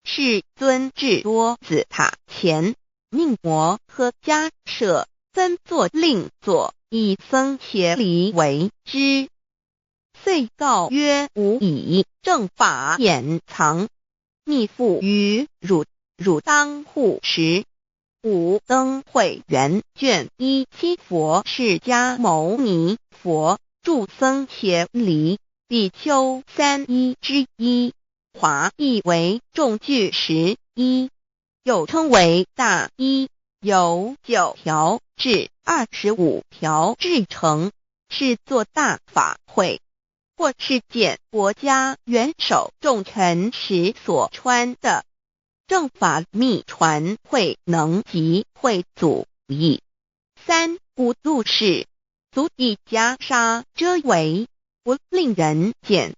世尊至多子塔前，命摩诃迦摄分作令作，以僧伽梨为之。遂告曰：吾以正法掩藏，密付于汝，汝当护持。五灯会元卷1佛释迦牟尼佛著僧伽梨比丘3:1，华译为众句11，又称为大一，由9条至25条制成，是作大法会，或是见国家元首重臣时所穿的。正法密传会能及会祖义。三无度世，足以袈裟遮为，不令人见。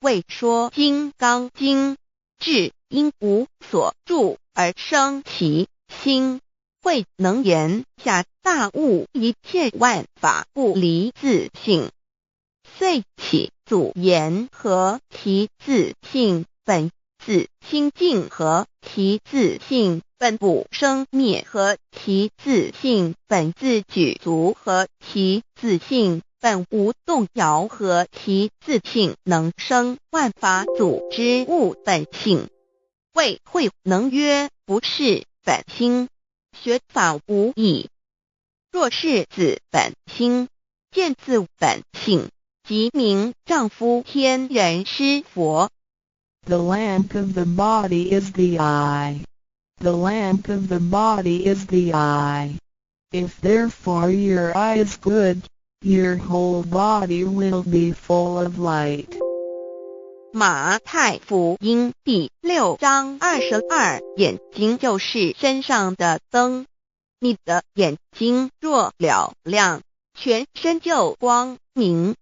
为说金刚经，至因无所住而生其心，慧能言下大悟一切万法不离自性。遂起祖言何其自性本自清净和其自性本不生灭和其自性本自具足和其自性本无动摇和其自性能生万法组织物本性。谓慧能曰不是本心，学法无益。若是自本心，见自本性，即名丈夫天人师佛。The lamp of the body is the eye. The lamp of the body is the eye. If therefore your eye is good, your whole body will be full of light. 马太福音第6章22，眼睛就是身上的灯。你的眼睛若了亮，全身就光明。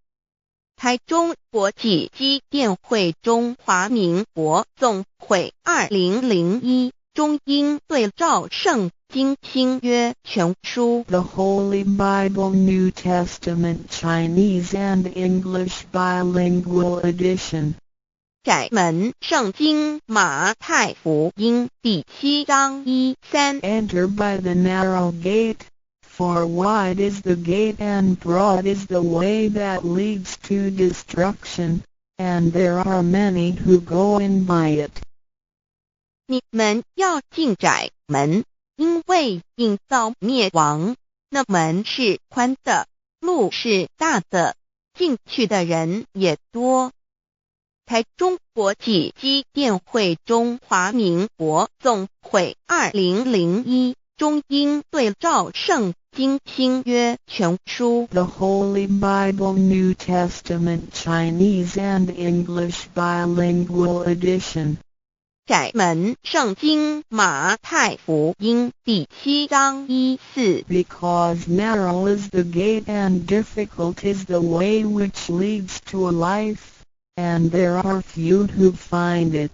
台中国际机电会中华民国总会2001中英对照圣经新约全书 The Holy Bible New Testament Chinese and English Bilingual Edition. 窄门圣经马太福音第7章1-3 Enter by the narrow gate, for wide is the gate and broad is the way that leads to destruction, and there are many who go in by it. 你们要进窄门，因为引到灭亡。那门是宽的，路是大的，进去的人也多。台中国际机电会中华民国总会2001中英对照圣经新约全书 The Holy Bible New Testament Chinese and English Bilingual Edition. 窄门圣经马太福音第7章1-4 Because narrow is the gate and difficult is the way which leads to life, and there are few who find it.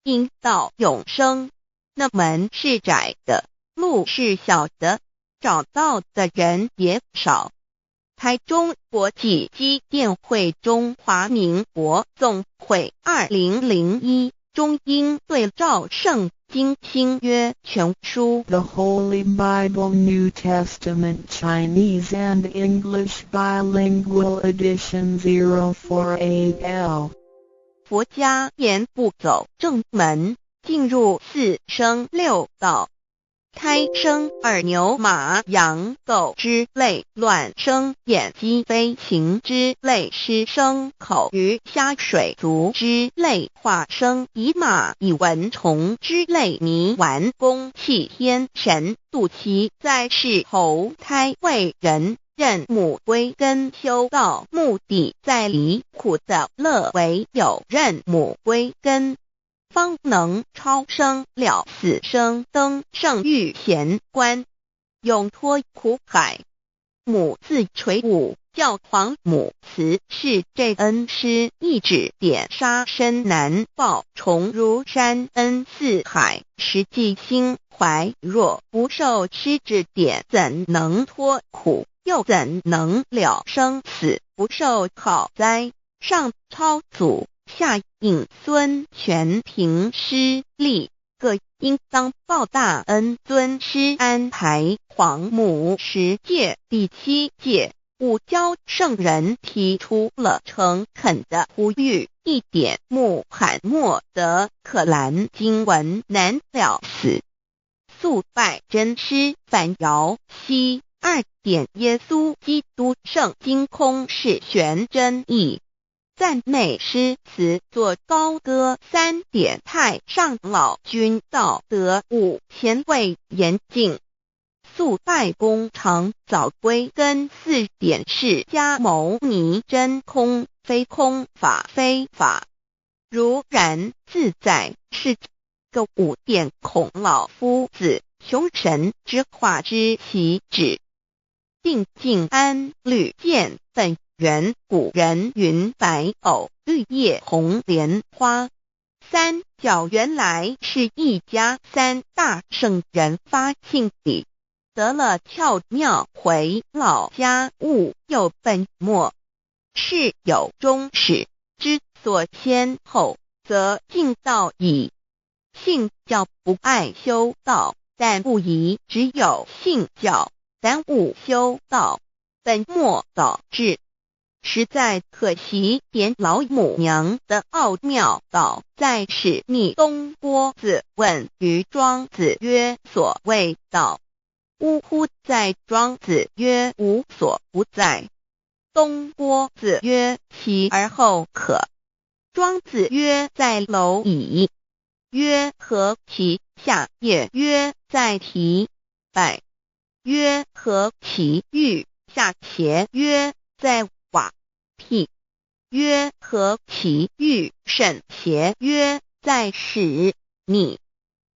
引到永生，那门是窄的，路是小的，找到的人也少。台中国际机电会中华民国总会2001中英对照圣经新约全书 The Holy Bible New Testament Chinese and English Bilingual Edition 048L. 佛家言不走正门，进入四生六道。胎生耳牛马羊狗之类，卵生眼鸡飞禽之类，湿生口鱼虾水族之类，化生以马以蚊虫之类，泥丸公气天神，肚脐在世投胎为人，任母归根修道，目的在离苦的乐，唯有任母归根，方能超生了死生，登圣域贤官，永脱苦海。母自垂武，教皇母慈是这恩师，一指点杀身难报，重如山恩似海，实际心怀，若不受师指点，怎能脱苦？又怎能了生死？不受好灾，上超祖，下引孙权，凭师力，各应当报大恩。尊师安排皇母10戒，第7戒，五教圣人提出了诚恳的呼吁，一点穆罕默德可兰经文难了死，肃拜真师反尧西。2点耶稣基督圣经空是玄真义，赞美诗词作高歌。3点太上老君道德5前卫严谨，肃拜公常早归根。4点释迦牟尼真空非空，法非法，如然自在，是个5点孔老夫子雄神之化之其旨。定静安律见本源，古人云白藕绿叶红莲花。3角原来是一家3大圣人发庆礼，得了窍妙，回老家务有本末，事有终始，之所先后，则尽道矣。信教不爱修道，但不宜只有信教，耽误修道，本末倒置。实在可惜，点老母娘的奥妙道在使逆东郭子问于庄子曰：所谓道，呜呼！在庄子曰：无所不在。东郭子曰：其而后可。庄子曰：在蝼蚁。曰：何其下也？曰：在蹄。百。曰：何其欲下且？曰：在瓦辟。曰：何其欲甚且？曰：在始。逆。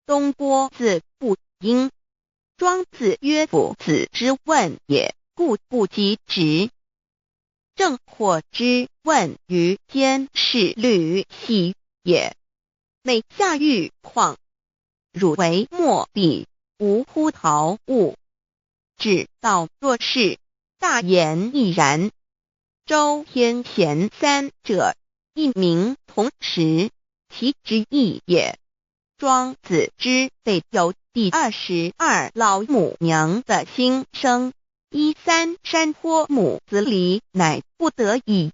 东郭子不应。庄子曰：夫子之问也，故不及直。正或之问于监视律系也。每下欲况，汝为莫彼，无乎陶物。指道若是，大言亦然。周天贤三者，一名同时，其之义也。庄子之备有第22老母娘的心声。13山坡母子离，乃不得已。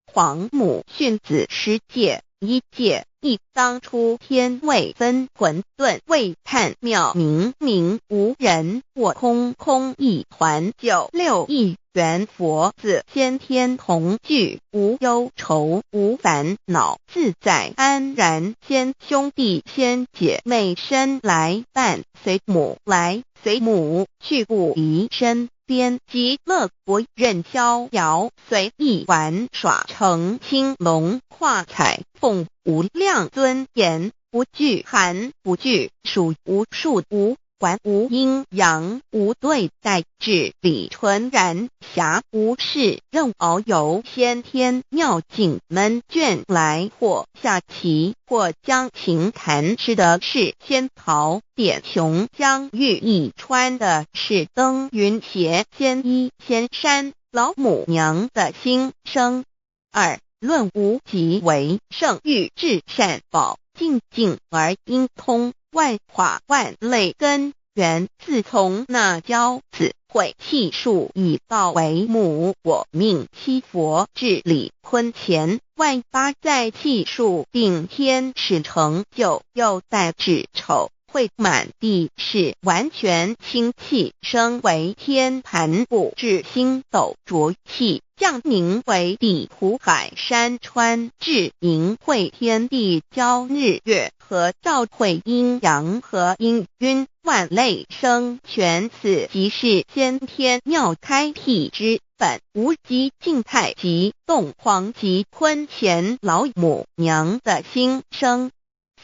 黄母训子10戒，1戒亦当初天未分，混沌未探，妙明明无人，我空空一团。96亿元佛子，先天同具，无忧愁，无烦恼，自在安然。先兄弟先姐妹生来伴，随母来随母去，不离身边。极乐国任逍遥，随意玩耍，成青龙画彩凤，无量尊严，不惧寒不惧暑，无数无管，无阴阳，无对待，至理纯然，暇无事任遨游。先天妙境门卷来，或下棋，或将琴弹，吃的是仙桃点琼浆，玉一穿的是登云鞋，仙衣仙山。老母娘的心声。2论无极为圣欲至善宝，静静而应通，万法万类根源，自从那骄子会气数以道为母，我命七佛治理坤乾，万八在气数并天使成就，又待至丑会满地是完全清气，升为天盘布至星斗浊气，降凝为地土海山川，至盈会天地交日月和照会阴阳和阴晕，万类生全，此即是先天妙开辟之本，无极静态及动黄及坤乾老母娘的心声。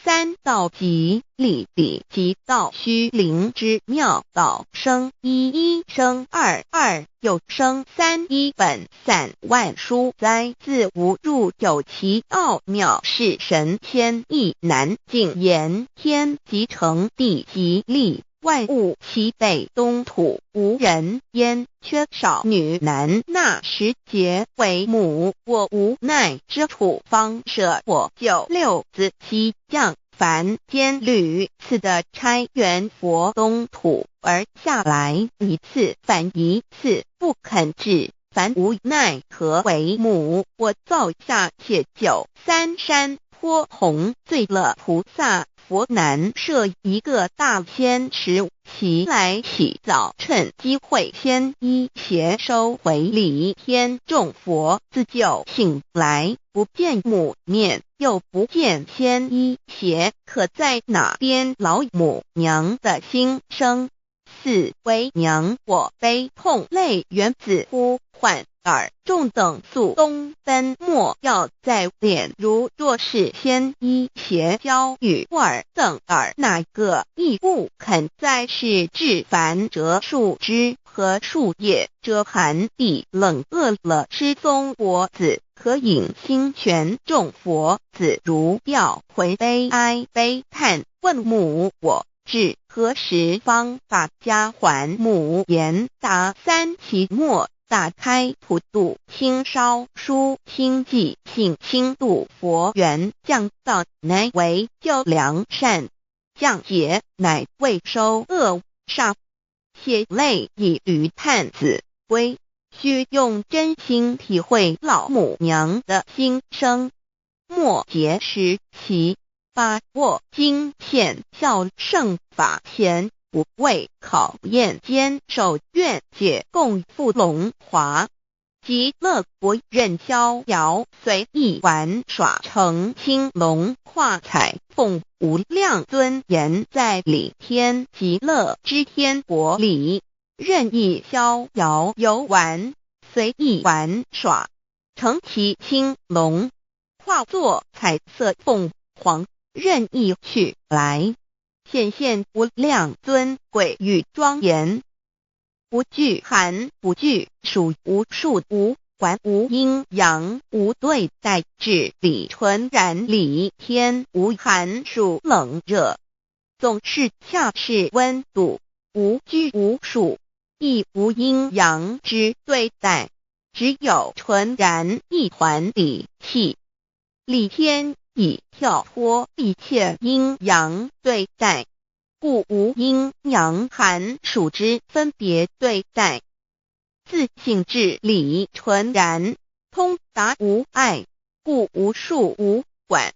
3道即理理即道虚灵之妙道生一生二又生三，一本散万殊哉，自无入有其奥妙，是神天意难尽言。天即成，地即立，万物其北东土，无人焉，缺少女男。那时节为母，我无奈之处方舍我96子西降凡间屡次的差援佛东土，而下来一次反一次，不肯治，凡无奈何为母。我造下且93山坡弘罪乐菩萨佛南设一个大仙池，其来洗澡，趁机会先一邪收回礼。天众佛自就醒来，不见母面，又不见先一邪，可在哪边？老母娘的心声。4为娘我悲痛泪源自呼唤耳众等宿东奔，莫要在脸，如若是先一邪教与尔等耳，哪个亦不肯在是至凡折树枝和树叶，遮寒地冷，饿了吃松果子，可饮清泉。众佛子如吊回悲哀悲叹，问母我至何时方把家还母？言答3期末打开普度清烧书清寂性清度佛缘降道乃为救良善降劫乃为收恶煞血泪以于探子归需用真心体会老母娘的心声末节时期把握经现效圣法前不畏考验坚守愿解共赴龙华极乐国任逍遥随意玩耍成青龙化彩凤无量尊严在理天极乐之天国里任意逍遥游玩随意玩耍成其青龙化作彩色凤凰任意去来显现无量尊贵与庄严不惧寒不惧暑无数无还无阴阳无对待至理纯然理天无寒暑冷热总是恰是温度无拘无束亦无阴阳之对待只有纯然一环理气理天以跳脱一切阴阳对待故无阴阳寒暑之分别对待自性至理纯然通达无碍故无数无管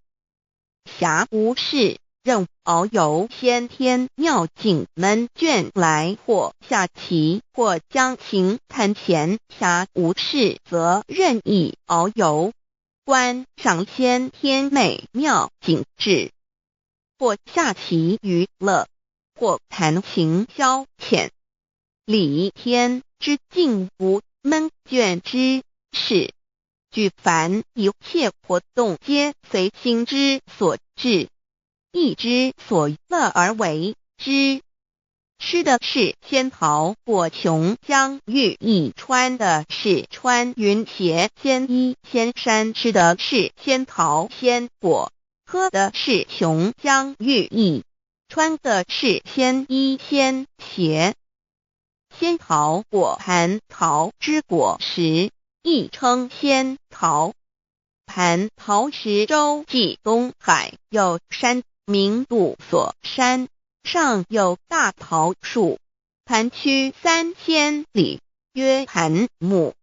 辖无事任遨游先天妙境门卷来或下棋或将情谈前辖无事则任意遨游观赏先天美妙景致或下棋娱乐或弹琴消遣理天之境无闷倦之事举凡一切活动皆随心之所至意之所乐而为之吃的是仙桃果琼浆玉液穿的是穿云鞋仙衣仙衫吃的是仙桃仙果喝的是琼浆玉液穿的是仙衣仙鞋仙桃果蟠桃之果实亦称仙桃蟠桃实洲际东海有山名度所山上有大桃树盘曲3000里曰盘木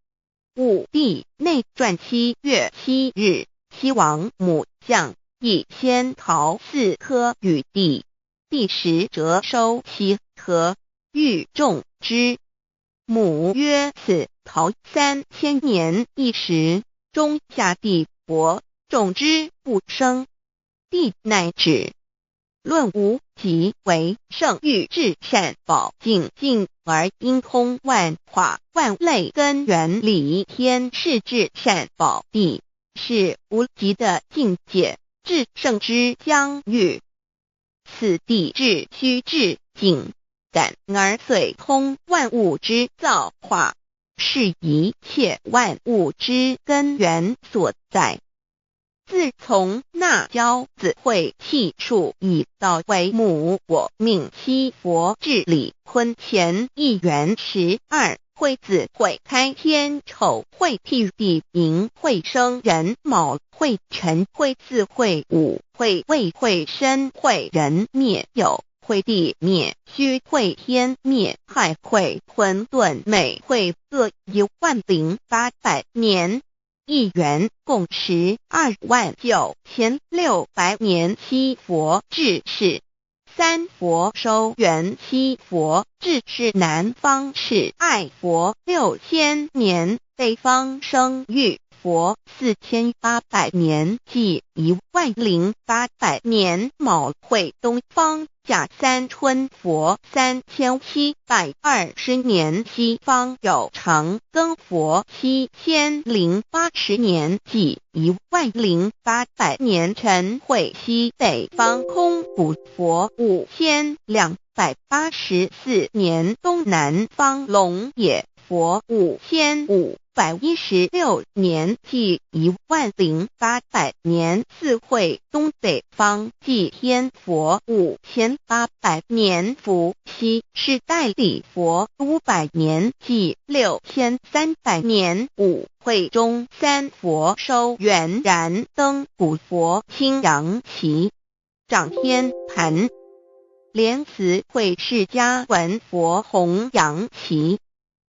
武帝内传7月7日西王母降以仙桃4颗与地第10折收其核欲种之母曰此桃3000年一时中下地薄种之不生帝乃止论无极为圣欲至善宝净净而因空万化万类根源理天是至善宝地是无极的境界至圣之疆域此地至虚至境感而遂通万物之造化是一切万物之根源所在自从那骄子会气数以道为母我命七佛治理坤乾一元12会子会开天丑会辟地寅会生人卯会辰会巳会午会未会申会人灭酉会地灭戌会天灭亥会混沌每会各10800年一元共129600年七佛治世三佛收元七佛治世南方是爱佛6000年北方生育佛4800年即10800年卯会东方甲三春佛3720年西方有长庚佛7080年即10800年辰会西北方空谷佛5284年东南方龙野佛5516年即10800年，自会东北方即天佛5800年，伏羲是代理佛500年即6300年，武会中三佛收元然灯古佛清阳旗，掌天盘莲慈会释迦文佛弘扬旗，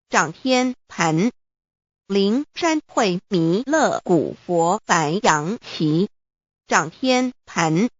掌天盘灵山会弥勒古佛白杨旗，掌天盘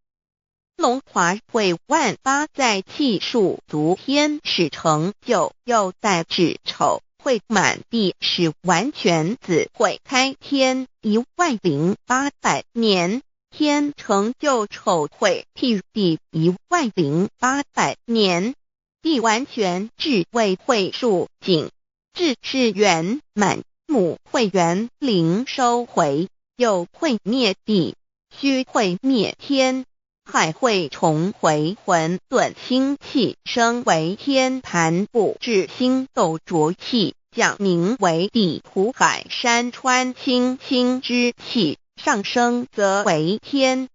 龙华会万八在气数足天使成就，又代指丑会满地是完全子会开天10800年，天成就丑会譬第10800年，地完全智慧会数景智是圆满，母会圆灵收回，又会灭地，虚会灭天，海会重回混沌星气，升为天盘部至星斗浊气，降名为地土海山川清清之气，上升则为天。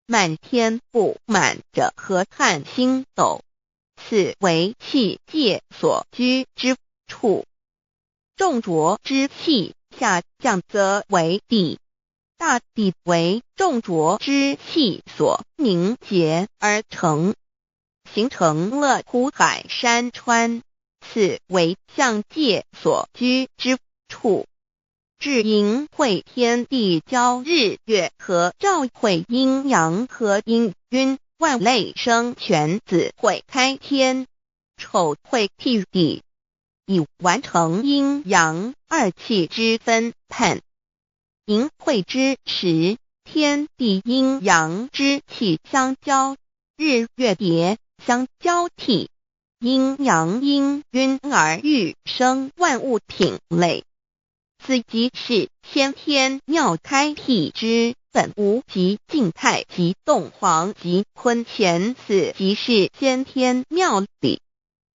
满天不满者河汉星斗，此为气界所居之处。重浊之气下降则为地，大地为重浊之气所凝结而成，形成了土海山川，此为象界所居之处。至阴会天地交日月和照会阴阳和阴晕，万类生全子会开天，丑会替地，以完成阴阳二气之分判。寅会之时，天地阴阳之气相交，日月叠相交替，阴阳阴晕而欲生万物品类。此即是先天妙开辟之本无极静态及动黄及坤乾，此即是先天妙理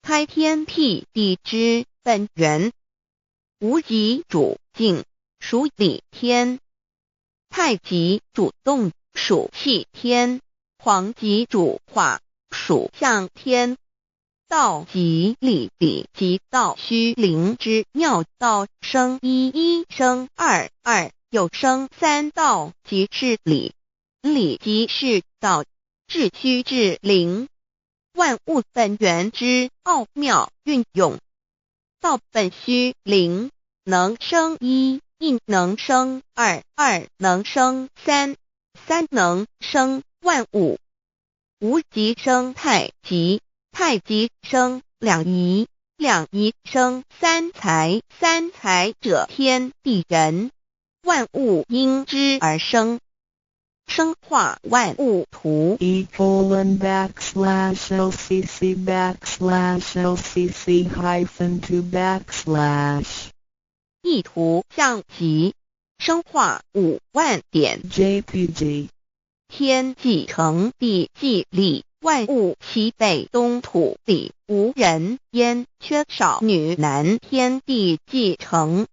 开天辟地之本源。无极主静，属理天；太极主动，属气天；黄极主化，属象天。道即理，理即道虚灵之妙道，生一一，生二二，又生三道，即是理。理即是道，至虚至灵，万物本源之奥妙运用。道本虚灵，能生一，一能生二，二能生三，三能生万物。无极生太极，太极生两仪，两仪生三才，三才者天地人，万物因之而生，生化万物图。://LCC_LCC_2/ 意图象极，生化5万点 JPG 天既成地既立，万物其北东土里无人焉，缺少女男，天地既成，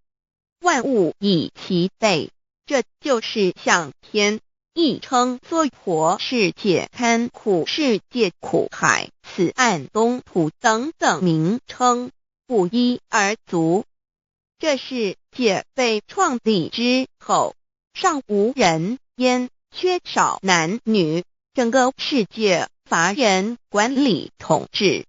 万物以其北，这就是象天，亦称娑婆世界、堪苦世界、苦海、此岸东土等等名称，不一而足。这世界被创立之后，尚无人焉，缺少男女，整个世界乏人管理统治。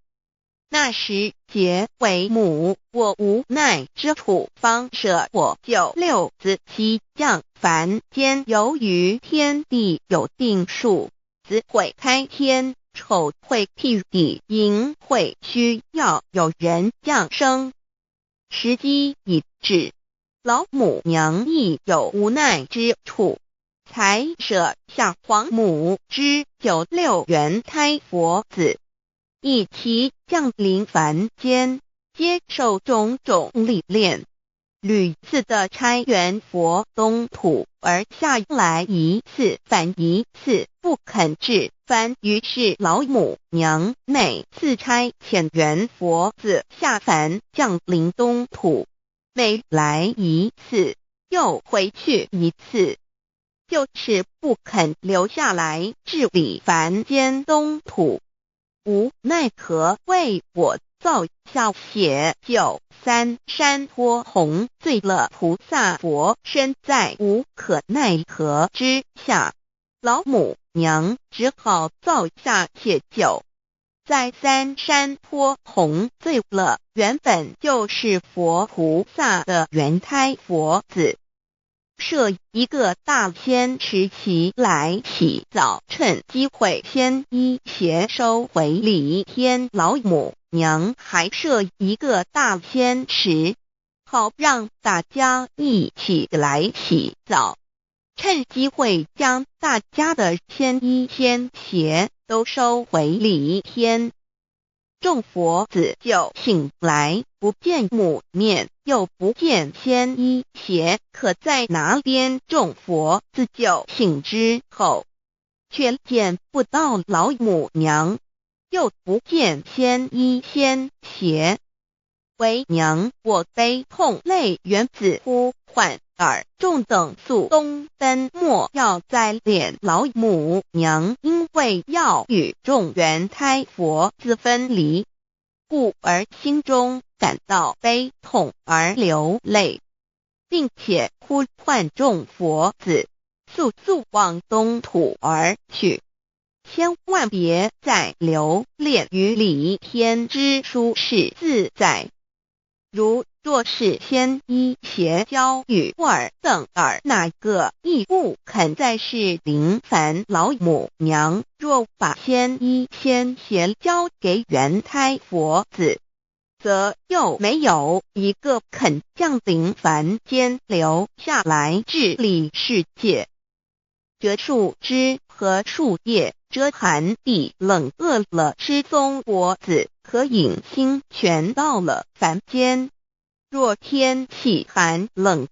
那时桀为母，我无奈之处方舍我救六子七将凡间，由于天地有定数，子会开天，丑会替地，寅会需要有人降生。时机已至，老母娘亦有无奈之处，才舍下皇母之96元胎佛子，以其降临凡间，接受种种历练，屡次的差援佛东土，而下来一次反一次不肯置番，于是老母娘每次差遣援佛子下凡降临东土，每来一次又回去一次，就是不肯留下来治理凡间东土。无奈何为我造下血救三山脱红罪了菩萨佛，身在无可奈何之下，老母娘只好造下血救，在三山脱红罪了原本就是佛菩萨的原胎佛子，设一个大仙池期来洗澡，趁机会先衣邪收回礼天。老母娘还设一个大仙池，好让大家一起来洗澡，趁机会将大家的仙衣仙鞋都收回礼天。众佛子就醒来，不见母面，又不见仙衣鞋，可在哪边？众佛子就醒之后，却见不到老母娘，又不见仙衣仙鞋。为娘，我悲痛泪源自呼唤耳，众等速东奔，莫要再敛。老母娘因为要与众原胎佛子分离，故而心中感到悲痛而流泪，并且呼唤众佛子速速往东土而去，千万别再留恋于礼天之舒适自在。若是仙衣鞋交与尔等儿，哪个亦不肯再是临凡老母娘？若把仙衣仙鞋交给原胎佛子，则又没有一个肯降临凡间留下来治理世界。这树枝和树叶遮寒地冷，饿了吃松果子，可饮清泉到了凡间。若天气寒冷，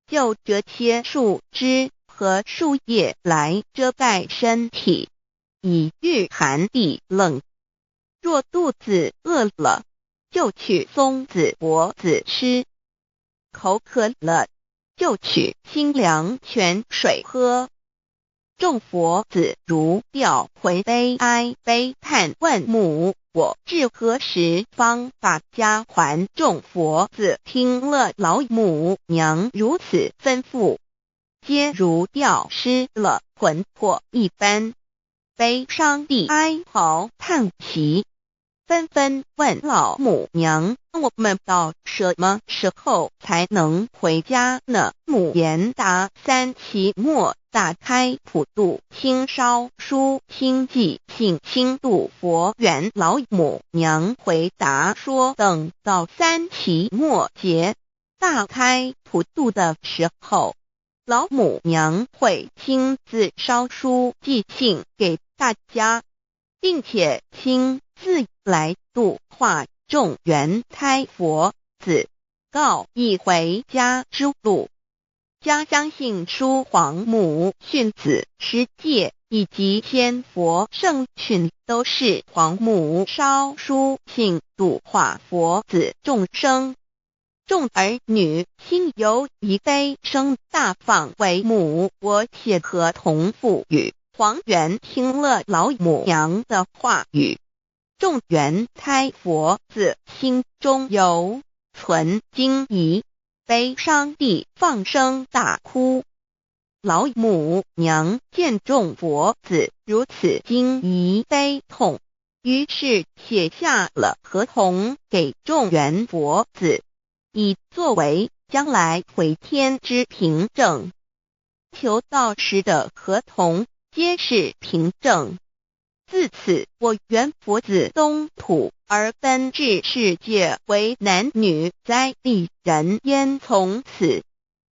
就折些树枝和树叶来遮盖身体，以御寒地冷。若肚子饿了，就取松子果子吃；口渴了，就取清凉泉水喝。众佛子如调回悲哀悲叹，问母：我至何时方把家还？众佛子听了老母娘如此吩咐，皆如吊失了魂魄一般，悲伤地哀嚎叹息，纷纷问老母娘：我们到什么时候才能回家呢？母言答：三期末打开普度清烧书清寂信清度佛缘。老母娘回答说：等到三期末节大开普度的时候，老母娘会亲自烧书寄信给大家，并且亲自来度化众原胎佛子，告一回家之路。家相信书皇母训子十戒以及仙佛圣训，都是皇母烧书信度化佛子众生。众儿女心有一悲生大放为母，我且合同赋予。皇元听了老母娘的话语，众原胎佛子心中有存惊疑，悲伤地放声大哭。老母娘见众佛子如此惊疑悲痛，于是写下了合同给众原佛子，以作为将来回天之凭证。求道时的合同皆是凭证。自此，我原佛子东土而奔至世界为男女在地人焉。从此，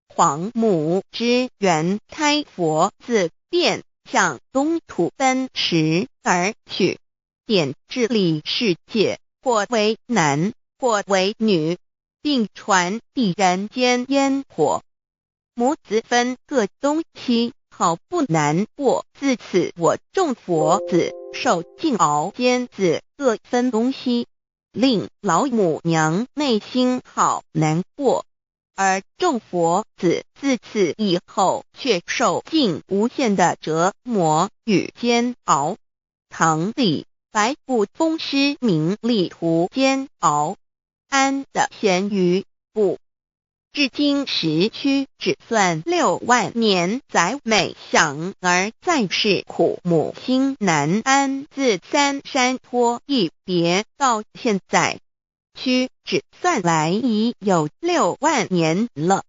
皇母之原胎佛子便向东土奔驰而去，便治理世界，或为男，或为女。并传递人间烟火。母子分各东西，好不难过。自此我众佛子受尽熬煎子各分东西，令老母娘内心好难过。而众佛子自此以后却受尽无限的折磨与煎熬。唐李白骨风师名利图煎熬，安的咸鱼不。至今时区只算6万年，载每想儿在世苦母心难安。自三山托一别到现在，屈指算来已有6万年了。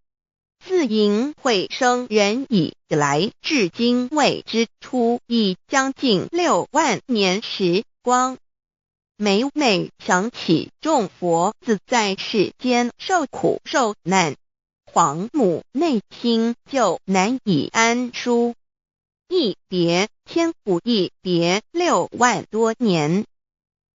自寅会生人以来，至今未知出，已将近6万年时光。每想起众佛子在世间受苦受难，皇母内心就难以安舒。一别千古一别6万多年，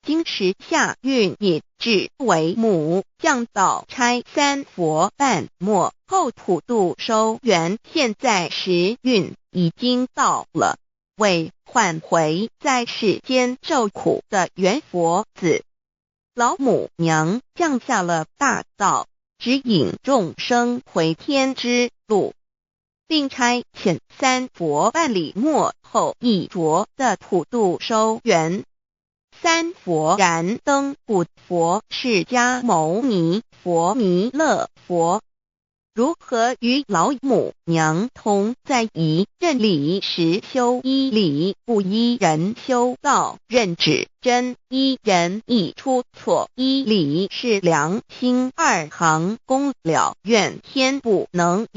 今时下运也至为母降道差3佛半末后普度收圆，现在时运已经到了，为唤回在世间受苦的原佛子，老母娘降下了大道，指引众生回天之路，并差遣3佛半里末后一着的普度收圆。3佛燃灯古佛、释迦牟尼佛、弥勒佛，如何与老母娘同在一任理时修一理，不依人修道，任指真一人一出错，一理是良心，2行功了，愿天不能也。